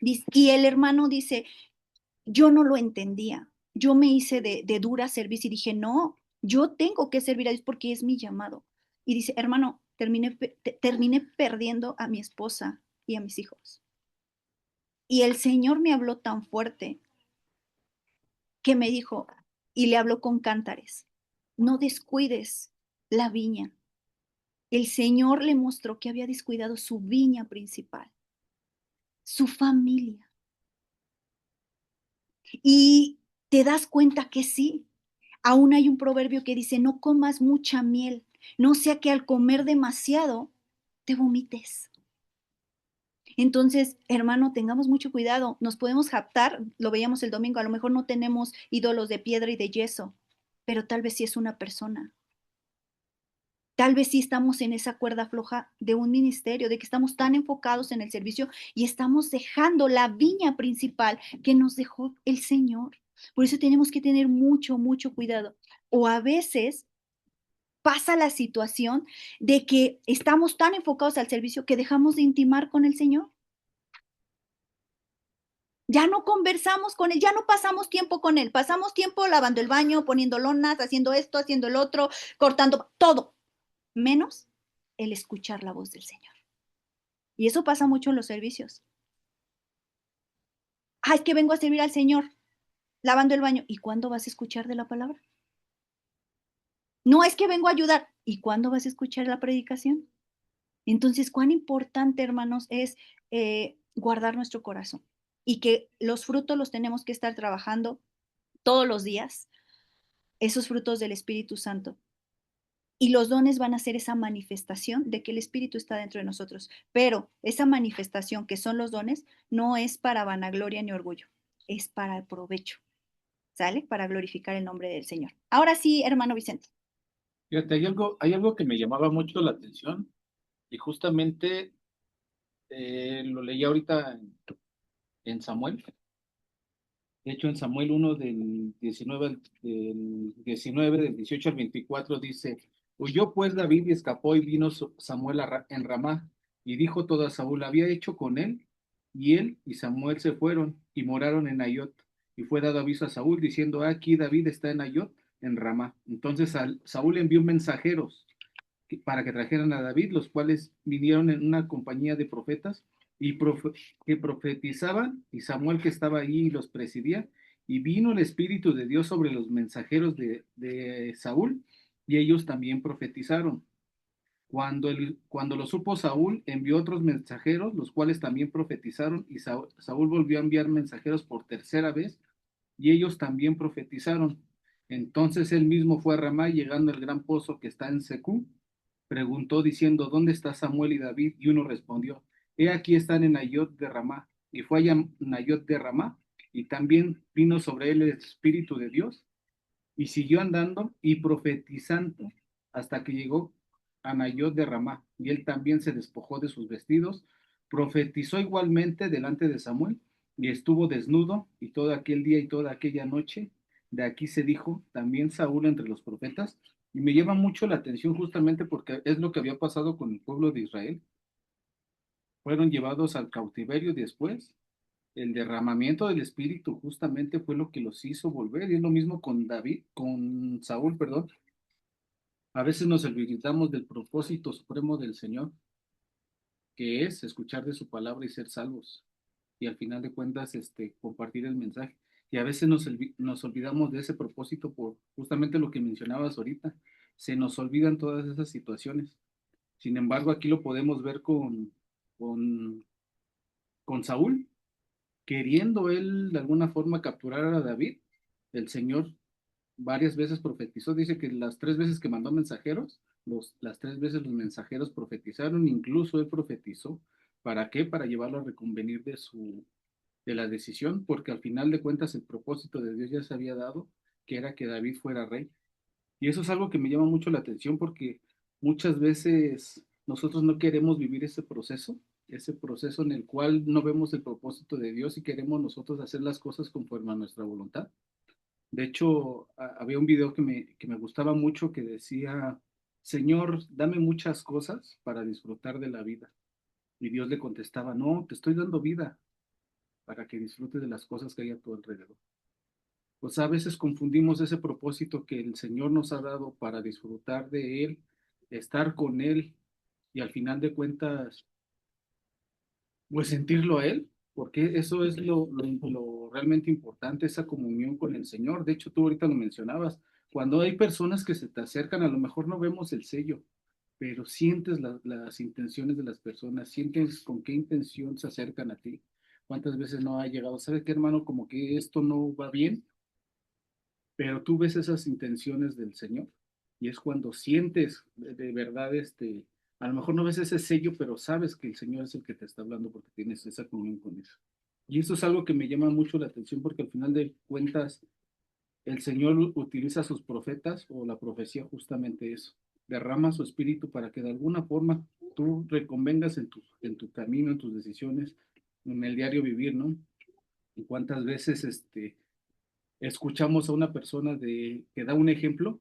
Y el hermano dice, yo no lo entendía. Yo me hice de dura servicio y dije, no, yo tengo que servir a Dios porque es mi llamado. Y dice, hermano, terminé perdiendo a mi esposa y a mis hijos. Y el Señor me habló tan fuerte que me dijo, y le habló con cántares, no descuides la viña. El Señor le mostró que había descuidado su viña principal, su familia. Y te das cuenta que sí. Aún hay un proverbio que dice, no comas mucha miel, no sea que al comer demasiado te vomites. Entonces, hermano, tengamos mucho cuidado. Nos podemos jactar, lo veíamos el domingo, a lo mejor no tenemos ídolos de piedra y de yeso, pero tal vez sí es una persona. Tal vez sí estamos en esa cuerda floja de un ministerio, de que estamos tan enfocados en el servicio y estamos dejando la viña principal que nos dejó el Señor. Por eso tenemos que tener mucho cuidado. O a veces pasa la situación de que estamos tan enfocados al servicio que dejamos de intimar con el Señor. Ya no conversamos con Él, ya no pasamos tiempo con Él, pasamos tiempo lavando el baño, poniendo lonas, haciendo esto, haciendo el otro, cortando todo, menos el escuchar la voz del Señor. Y eso pasa mucho en los servicios. Ah, es que vengo a servir al Señor, lavando el baño. ¿Y cuándo vas a escuchar de la palabra? No, es que vengo a ayudar. ¿Y cuándo vas a escuchar la predicación? Entonces, cuán importante, hermanos, es guardar nuestro corazón y que los frutos los tenemos que estar trabajando todos los días, esos frutos del Espíritu Santo. Y los dones van a ser esa manifestación de que el Espíritu está dentro de nosotros. Pero esa manifestación que son los dones no es para vanagloria ni orgullo, es para el provecho, ¿sale? Para glorificar el nombre del Señor. Ahora sí, hermano Vicente. Fíjate, hay algo que me llamaba mucho la atención y justamente lo leí ahorita en Samuel. De hecho, en Samuel 1 del 19, del 18 al 24 dice, huyó pues David y escapó y vino Samuel en Ramá y dijo todo a Saúl, había hecho con él, y él y Samuel se fueron y moraron en Nayot. Y fue dado aviso a Saúl diciendo, aquí David está en Nayot, en Ramá. Entonces Saúl envió mensajeros para que trajeran a David, los cuales vinieron en una compañía de profetas y que profetizaban, y Samuel que estaba allí los presidía, y vino el Espíritu de Dios sobre los mensajeros de Saúl, y ellos también profetizaron. Cuando lo supo Saúl, envió otros mensajeros, los cuales también profetizaron, y Saúl volvió a enviar mensajeros por tercera vez, y ellos también profetizaron. Entonces él mismo fue a Ramá, llegando al gran pozo que está en Secú, preguntó diciendo, ¿dónde está Samuel y David? Y uno respondió, he aquí están en Nayot de Ramá. Y fue allá Nayot de Ramá, y también vino sobre él el Espíritu de Dios, y siguió andando y profetizando hasta que llegó a Nayot de Ramá, y él también se despojó de sus vestidos, profetizó igualmente delante de Samuel, y estuvo desnudo, y todo aquel día y toda aquella noche, de aquí se dijo, también Saúl entre los profetas, y me llama mucho la atención justamente porque es lo que había pasado con el pueblo de Israel. Fueron llevados al cautiverio y después. El derramamiento del Espíritu justamente fue lo que los hizo volver, y es lo mismo con con Saúl, perdón. A veces nos olvidamos del propósito supremo del Señor, que es escuchar de su palabra y ser salvos, y al final de cuentas, compartir el mensaje. Y a veces nos olvidamos de ese propósito por justamente lo que mencionabas ahorita. Se nos olvidan todas esas situaciones. Sin embargo, aquí lo podemos ver con, con Saúl, queriendo él de alguna forma capturar a David. El Señor varias veces profetizó, dice que las 3 veces que mandó mensajeros, las 3 veces los mensajeros profetizaron, incluso él profetizó. ¿Para qué? Para llevarlo a reconvenir de la decisión, porque al final de cuentas el propósito de Dios ya se había dado, que era que David fuera rey. Y eso es algo que me llama mucho la atención porque muchas veces nosotros no queremos vivir ese proceso en el cual no vemos el propósito de Dios y queremos nosotros hacer las cosas conforme a nuestra voluntad. De hecho, había un video que me gustaba mucho que decía, Señor, dame muchas cosas para disfrutar de la vida. Y Dios le contestaba, no, te estoy dando vida para que disfrutes de las cosas que hay a tu alrededor. Pues a veces confundimos ese propósito que el Señor nos ha dado para disfrutar de Él, estar con Él y al final de cuentas, pues sentirlo a Él, porque eso es lo realmente importante, esa comunión con el Señor. De hecho, tú ahorita lo mencionabas, cuando hay personas que se te acercan, a lo mejor no vemos el sello, pero sientes las intenciones de las personas, sientes con qué intención se acercan a ti. ¿Cuántas veces no ha llegado? ¿Sabe qué, hermano? Como que esto no va bien, pero tú ves esas intenciones del Señor y es cuando sientes de verdad, a lo mejor no ves ese sello, pero sabes que el Señor es el que te está hablando porque tienes esa comunión con eso. Y eso es algo que me llama mucho la atención porque al final de cuentas el Señor utiliza a sus profetas o la profecía justamente eso, derrama su espíritu para que de alguna forma tú reconvengas en tu camino, en tus decisiones, en el diario vivir, ¿no? Y cuántas veces escuchamos a una persona que da un ejemplo,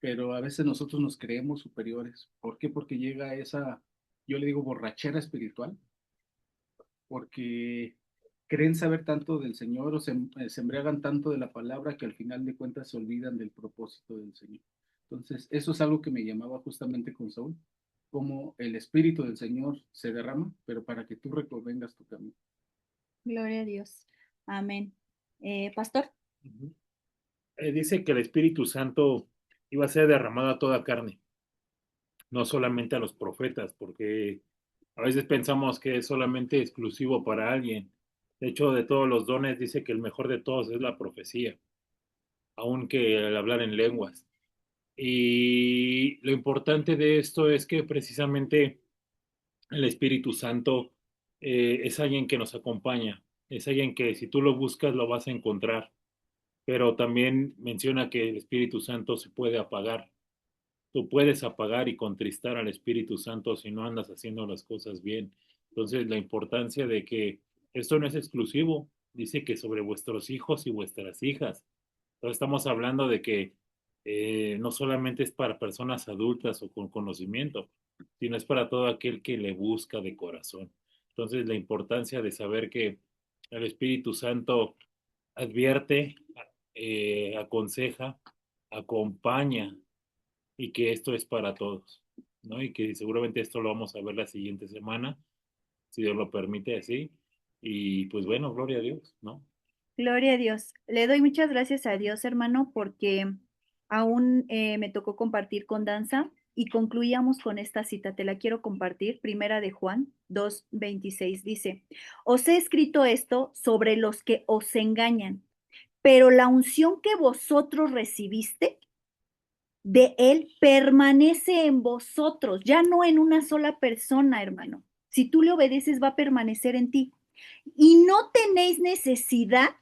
pero a veces nosotros nos creemos superiores. ¿Por qué? Porque llega esa, yo le digo, borrachera espiritual, porque creen saber tanto del Señor o se embriagan tanto de la palabra que al final de cuentas se olvidan del propósito del Señor. Entonces, eso es algo que me llamaba justamente con Saúl, como el Espíritu del Señor se derrama, pero para que tú reconvengas tu camino. Gloria a Dios. Amén. Pastor. Dice que el Espíritu Santo iba a ser derramado a toda carne, no solamente a los profetas, porque a veces pensamos que es solamente exclusivo para alguien. De hecho, de todos los dones dice que el mejor de todos es la profecía, aunque el hablar en lenguas. Y lo importante de esto es que precisamente el Espíritu Santo es alguien que nos acompaña, es alguien que si tú lo buscas lo vas a encontrar, pero también menciona que el Espíritu Santo se puede apagar. Tú puedes apagar y contristar al Espíritu Santo si no andas haciendo las cosas bien. Entonces, la importancia de que Esto no es exclusivo, dice que sobre vuestros hijos y vuestras hijas. Entonces estamos hablando de que no solamente es para personas adultas o con conocimiento, sino es para todo aquel que le busca de corazón. Entonces la importancia de saber que el Espíritu Santo advierte, aconseja, acompaña y que esto es para todos, ¿no? Y que seguramente esto lo vamos a ver la siguiente semana, si Dios lo permite así. Y pues bueno, gloria a Dios, ¿no? Gloria a Dios. Le doy muchas gracias a Dios, hermano, porque aún me tocó compartir con Danza y concluíamos con esta cita. Te la quiero compartir. Primera de Juan 2:26 dice, os he escrito esto sobre los que os engañan, pero la unción que vosotros recibiste de Él permanece en vosotros, ya no en una sola persona, hermano. Si tú le obedeces, va a permanecer en ti. Y no tenéis necesidad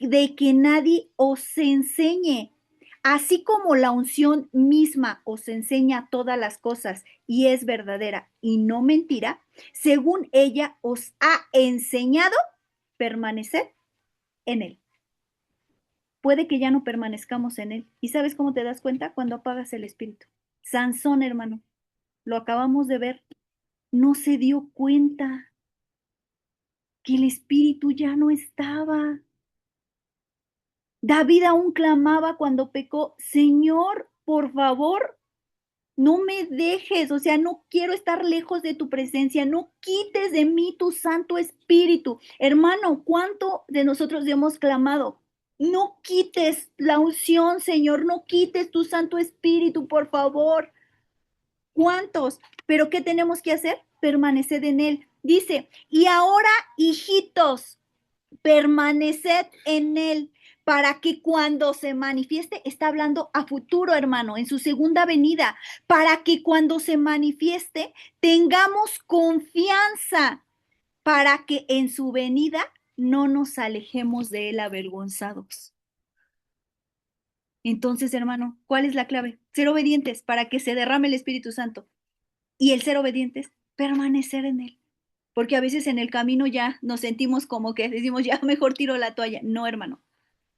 de que nadie os enseñe, así como la unción misma os enseña todas las cosas y es verdadera y no mentira, según ella os ha enseñado, permanecer en él. Puede que ya no permanezcamos en él. ¿Y sabes cómo te das cuenta? Cuando apagas el espíritu. Sansón, hermano, lo acabamos de ver, no se dio cuenta que el espíritu ya no estaba. David aún clamaba cuando pecó, Señor, por favor, no me dejes, o sea, no quiero estar lejos de tu presencia, no quites de mí tu Santo Espíritu. Hermano, ¿cuánto de nosotros hemos clamado? No quites la unción, Señor, no quites tu Santo Espíritu, por favor. ¿Cuántos? Pero ¿qué tenemos que hacer? Permaneced en él. Dice, y ahora, hijitos, permaneced en él para que cuando se manifieste, está hablando a futuro, hermano, en su segunda venida, para que cuando se manifieste tengamos confianza, para que en su venida no nos alejemos de él avergonzados. Entonces, hermano, ¿cuál es la clave? Ser obedientes para que se derrame el Espíritu Santo. Y el ser obedientes, permanecer en él. Porque a veces en el camino ya nos sentimos como que decimos, ya mejor tiro la toalla. No, hermano.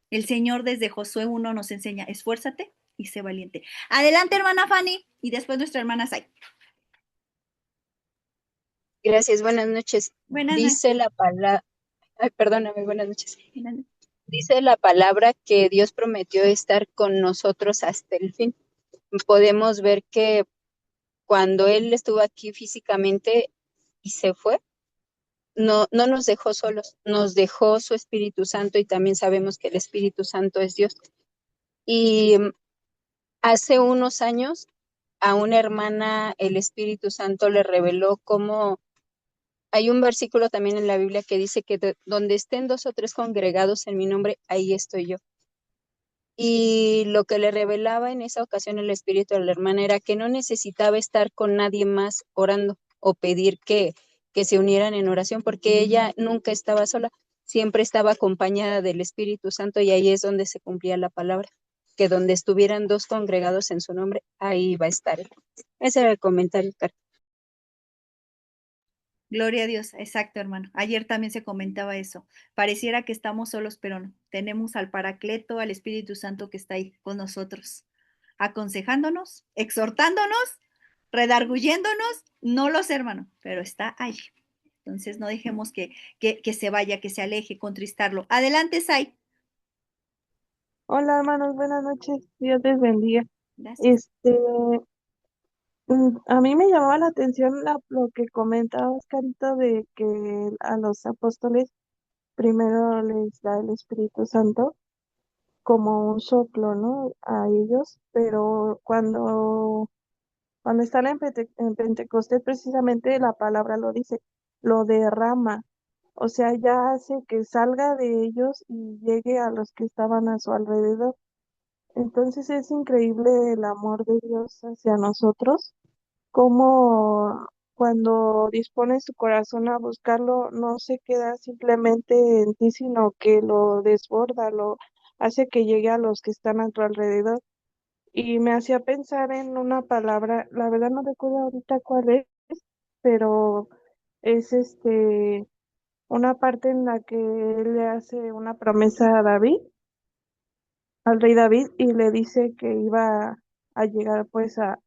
El Señor desde Josué 1 nos enseña, esfuérzate y sé valiente. Adelante, hermana Fanny, y después nuestra hermana Sai. Gracias, buenas noches. Buenas noches. Dice la palabra, perdóname, buenas noches. Buenas noches. Dice la palabra que Dios prometió estar con nosotros hasta el fin. Podemos ver que cuando Él estuvo aquí físicamente y se fue, no nos dejó solos, nos dejó su Espíritu Santo y también sabemos que el Espíritu Santo es Dios. Y hace unos años a una hermana el Espíritu Santo le reveló cómo hay un versículo también en la Biblia que dice que donde estén 2 o 3 congregados en mi nombre, ahí estoy yo. Y lo que le revelaba en esa ocasión el espíritu de la hermana era que no necesitaba estar con nadie más orando o pedir que se unieran en oración, porque ella nunca estaba sola, siempre estaba acompañada del Espíritu Santo y ahí es donde se cumplía la palabra, que donde estuvieran 2 congregados en su nombre, ahí va a estar. Ese era el comentario, Carmen. Gloria a Dios, exacto, hermano. Ayer también se comentaba eso. Pareciera que estamos solos, pero no. Tenemos al Paracleto, al Espíritu Santo que está ahí con nosotros, aconsejándonos, exhortándonos, redarguyéndonos. No lo sé, hermano, pero está allí. Entonces no dejemos que se vaya, que se aleje, contristarlo. Adelante, Sai. Hola hermanos, buenas noches. Dios les bendiga. Gracias. A mí me llamaba la atención lo que comentaba Oscarito de que a los apóstoles primero les da el Espíritu Santo como un soplo, ¿no? A ellos, pero cuando están en Pentecostés, precisamente la palabra lo dice, lo derrama, o sea, ya hace que salga de ellos y llegue a los que estaban a su alrededor. Entonces es increíble el amor de Dios hacia nosotros, como cuando dispones tu corazón a buscarlo, no se queda simplemente en ti, sino que lo desborda, lo hace que llegue a los que están a tu alrededor. Y me hacía pensar en una palabra, la verdad no recuerdo ahorita cuál es, pero es una parte en la que él le hace una promesa a David, al rey David, y le dice que iba a llegar pues a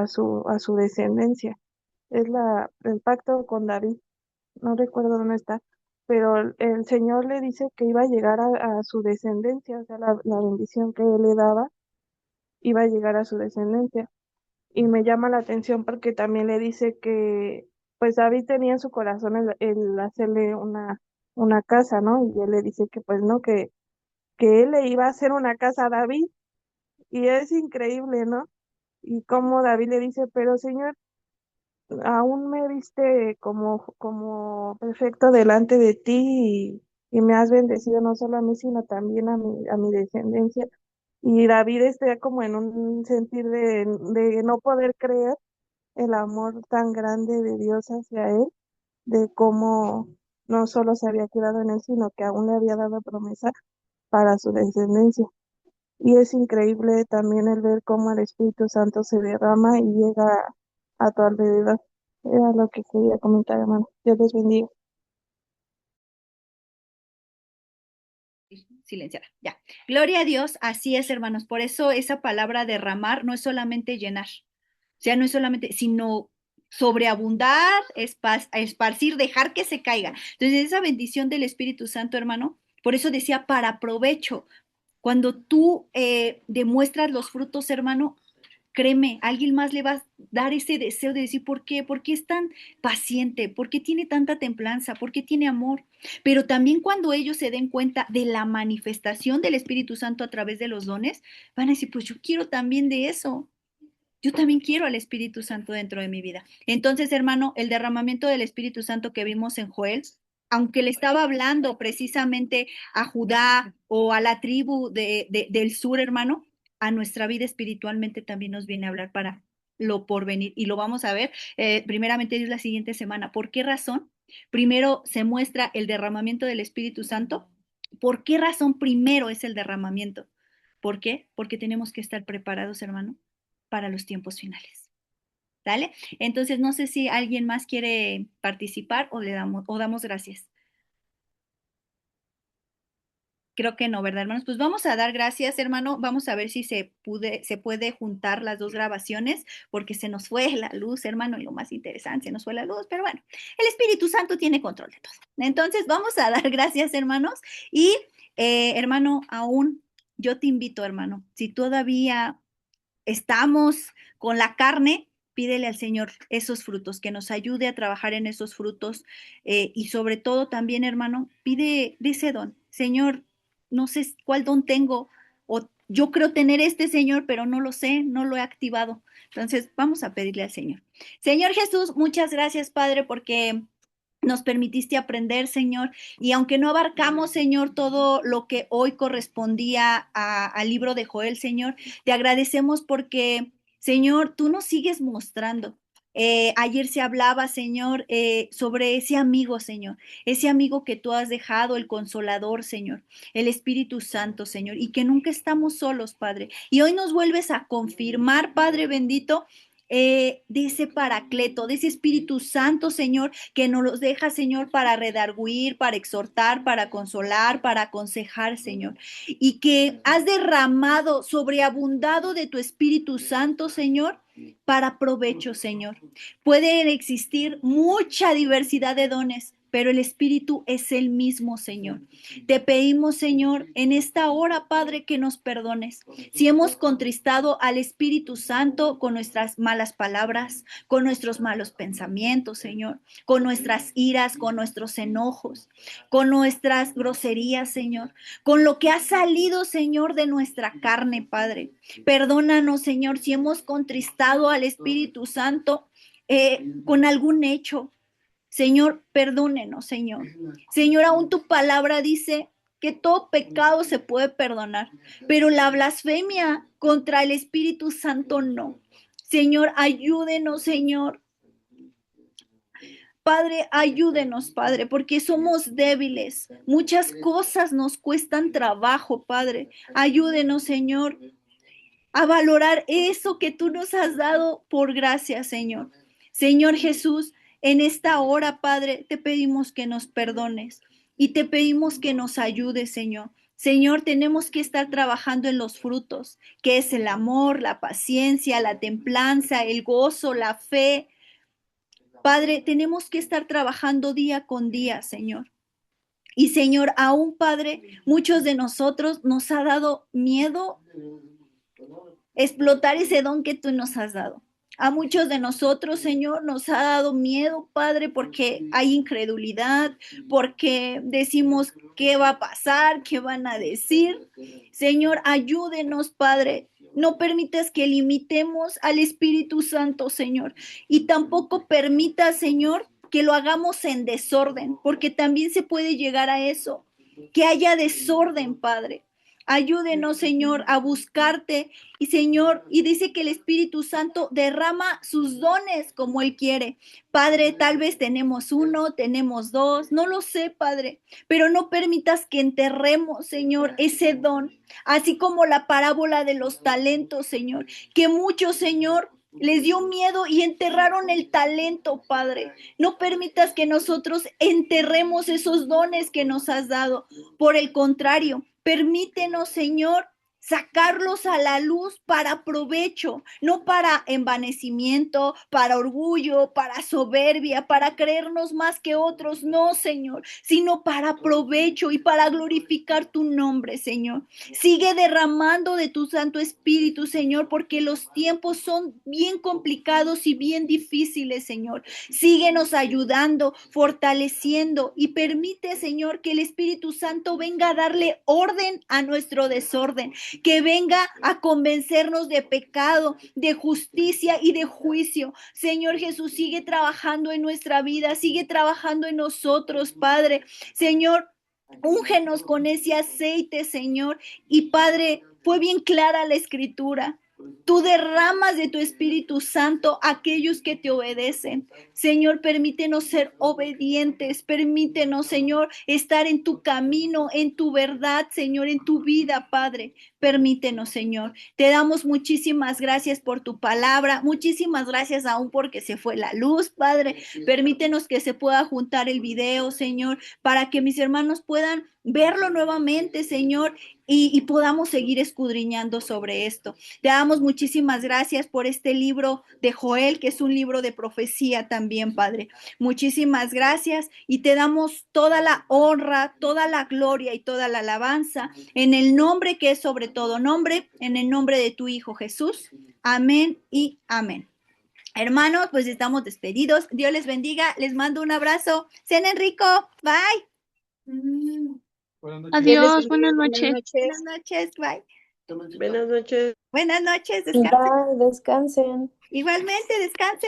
su descendencia. Es el pacto con David, no recuerdo dónde está, pero el Señor le dice que iba a llegar a su descendencia, o sea, la bendición que él le daba iba a llegar a su descendencia. Y me llama la atención porque también le dice que pues David tenía en su corazón el hacerle una casa, ¿no? Y él le dice que pues no, que él le iba a hacer una casa a David, y es increíble, ¿no? Y como David le dice, pero Señor, aún me viste como perfecto delante de ti, y me has bendecido no solo a mí, sino también a mi descendencia. Y David está como en un sentir de no poder creer el amor tan grande de Dios hacia él, de cómo no solo se había quedado en él, sino que aún le había dado promesa para su descendencia. Y es increíble también el ver cómo el Espíritu Santo se derrama y llega a tu alrededor. Era lo que quería comentar, hermano. Dios los bendiga. Silenciada, ya. Gloria a Dios, así es, hermanos. Por eso esa palabra derramar no es solamente llenar, o sea, no es solamente, sino sobreabundar, esparcir, dejar que se caiga. Entonces, esa bendición del Espíritu Santo, hermano, por eso decía para provecho. Cuando tú demuestras los frutos, hermano, créeme, alguien más le va a dar ese deseo de decir, ¿por qué? ¿Por qué es tan paciente? ¿Por qué tiene tanta templanza? ¿Por qué tiene amor? Pero también cuando ellos se den cuenta de la manifestación del Espíritu Santo a través de los dones, van a decir, pues yo quiero también de eso. Yo también quiero al Espíritu Santo dentro de mi vida. Entonces, hermano, el derramamiento del Espíritu Santo que vimos en Joel, aunque le estaba hablando precisamente a Judá o a la tribu del sur, hermano, a nuestra vida espiritualmente también nos viene a hablar para lo por venir. Y lo vamos a ver primeramente la siguiente semana. ¿Por qué razón? Primero se muestra el derramamiento del Espíritu Santo. ¿Por qué razón primero es el derramamiento? ¿Por qué? Porque tenemos que estar preparados, hermano, para los tiempos finales. ¿Dale? Entonces, no sé si alguien más quiere participar o damos gracias. Creo que no, ¿verdad, hermanos? Pues vamos a dar gracias, hermano. Vamos a ver si se puede juntar las dos grabaciones, porque se nos fue la luz, hermano, y lo más interesante, se nos fue la luz, pero bueno, el Espíritu Santo tiene control de todo. Entonces, vamos a dar gracias, hermanos. Y, hermano, aún yo te invito, hermano, si todavía estamos con la carne, pídele al Señor esos frutos, que nos ayude a trabajar en esos frutos y sobre todo también, hermano, pide de ese don. Señor, no sé cuál don tengo o yo creo tener este, Señor, pero no lo sé, no lo he activado. Entonces, vamos a pedirle al Señor. Señor Jesús, muchas gracias, Padre, porque nos permitiste aprender, Señor, y aunque no abarcamos, Señor, todo lo que hoy correspondía al libro de Joel, Señor, te agradecemos porque, Señor, tú nos sigues mostrando. Ayer se hablaba, Señor, sobre ese amigo, Señor, ese amigo que tú has dejado, el Consolador, Señor, el Espíritu Santo, Señor, y que nunca estamos solos, Padre. Y hoy nos vuelves a confirmar, Padre bendito, de ese Paracleto, de ese Espíritu Santo, Señor, que nos los deja, Señor, para redarguir, para exhortar, para consolar, para aconsejar, Señor. Y que has derramado, sobreabundado de tu Espíritu Santo, Señor, para provecho, Señor. Puede existir mucha diversidad de dones, pero el Espíritu es el mismo, Señor. Te pedimos, Señor, en esta hora, Padre, que nos perdones. Si hemos contristado al Espíritu Santo con nuestras malas palabras, con nuestros malos pensamientos, Señor, con nuestras iras, con nuestros enojos, con nuestras groserías, Señor, con lo que ha salido, Señor, de nuestra carne, Padre. Perdónanos, Señor, si hemos contristado al Espíritu Santo con algún hecho. Señor, perdónenos, Señor. Señor, aún tu palabra dice que todo pecado se puede perdonar, pero la blasfemia contra el Espíritu Santo no. Señor, ayúdenos, Señor. Padre, ayúdenos, Padre, porque somos débiles. Muchas cosas nos cuestan trabajo, Padre. Ayúdenos, Señor, a valorar eso que tú nos has dado por gracia, Señor. Señor Jesús, En esta hora, Padre, te pedimos que nos perdones y te pedimos que nos ayudes, Señor. Señor, tenemos que estar trabajando en los frutos, que es el amor, la paciencia, la templanza, el gozo, la fe. Padre, tenemos que estar trabajando día con día, Señor. Y Señor, aún Padre, muchos de nosotros nos ha dado miedo explotar ese don que tú nos has dado. A muchos de nosotros, Señor, nos ha dado miedo, Padre, porque hay incredulidad, porque decimos qué va a pasar, qué van a decir. Señor, ayúdenos, Padre. No permitas que limitemos al Espíritu Santo, Señor. Y tampoco permita, Señor, que lo hagamos en desorden, porque también se puede llegar a eso, que haya desorden, Padre. Ayúdenos, Señor, a buscarte. Y Señor, y dice que el Espíritu Santo derrama sus dones como Él quiere. Padre, tal vez tenemos uno, tenemos dos, no lo sé, Padre, pero no permitas que enterremos, Señor, ese don. Así como la parábola de los talentos, Señor, que muchos, Señor, les dio miedo y enterraron el talento, Padre. No permitas que nosotros enterremos esos dones que nos has dado. Por el contrario, permítenos, Señor, sacarlos a la luz para provecho, no para envanecimiento, para orgullo, para soberbia, para creernos más que otros, no, Señor, sino para provecho y para glorificar tu nombre, Señor. Sigue derramando de tu Santo Espíritu, Señor, porque los tiempos son bien complicados y bien difíciles, Señor. Síguenos ayudando, fortaleciendo y permite, Señor, que el Espíritu Santo venga a darle orden a nuestro desorden, que venga a convencernos de pecado, de justicia y de juicio. Señor Jesús, sigue trabajando en nuestra vida, sigue trabajando en nosotros, Padre. Señor, úngenos con ese aceite, Señor. Y Padre, fue bien clara la escritura. Tú derramas de tu Espíritu Santo a aquellos que te obedecen. Señor, permítenos ser obedientes. Permítenos, Señor, estar en tu camino, en tu verdad, Señor, en tu vida, Padre. Permítenos, Señor. Te damos muchísimas gracias por tu palabra. Muchísimas gracias aún porque se fue la luz, Padre. Permítenos que se pueda juntar el video, Señor, para que mis hermanos puedan verlo nuevamente, Señor, y podamos seguir escudriñando sobre esto. Te damos muchísimas gracias por este libro de Joel, que es un libro de profecía también, Padre. Muchísimas gracias y te damos toda la honra, toda la gloria y toda la alabanza en el nombre que es sobre todo nombre, en el nombre de tu Hijo Jesús. Amén y amén. Hermanos, pues estamos despedidos. Dios les bendiga. Les mando un abrazo. Cenen rico. Bye. Adiós, buenas noches. Buenas noches. Bye. Buenas noches. Buenas noches. Descansen. Bye, descansen. Igualmente, descansen.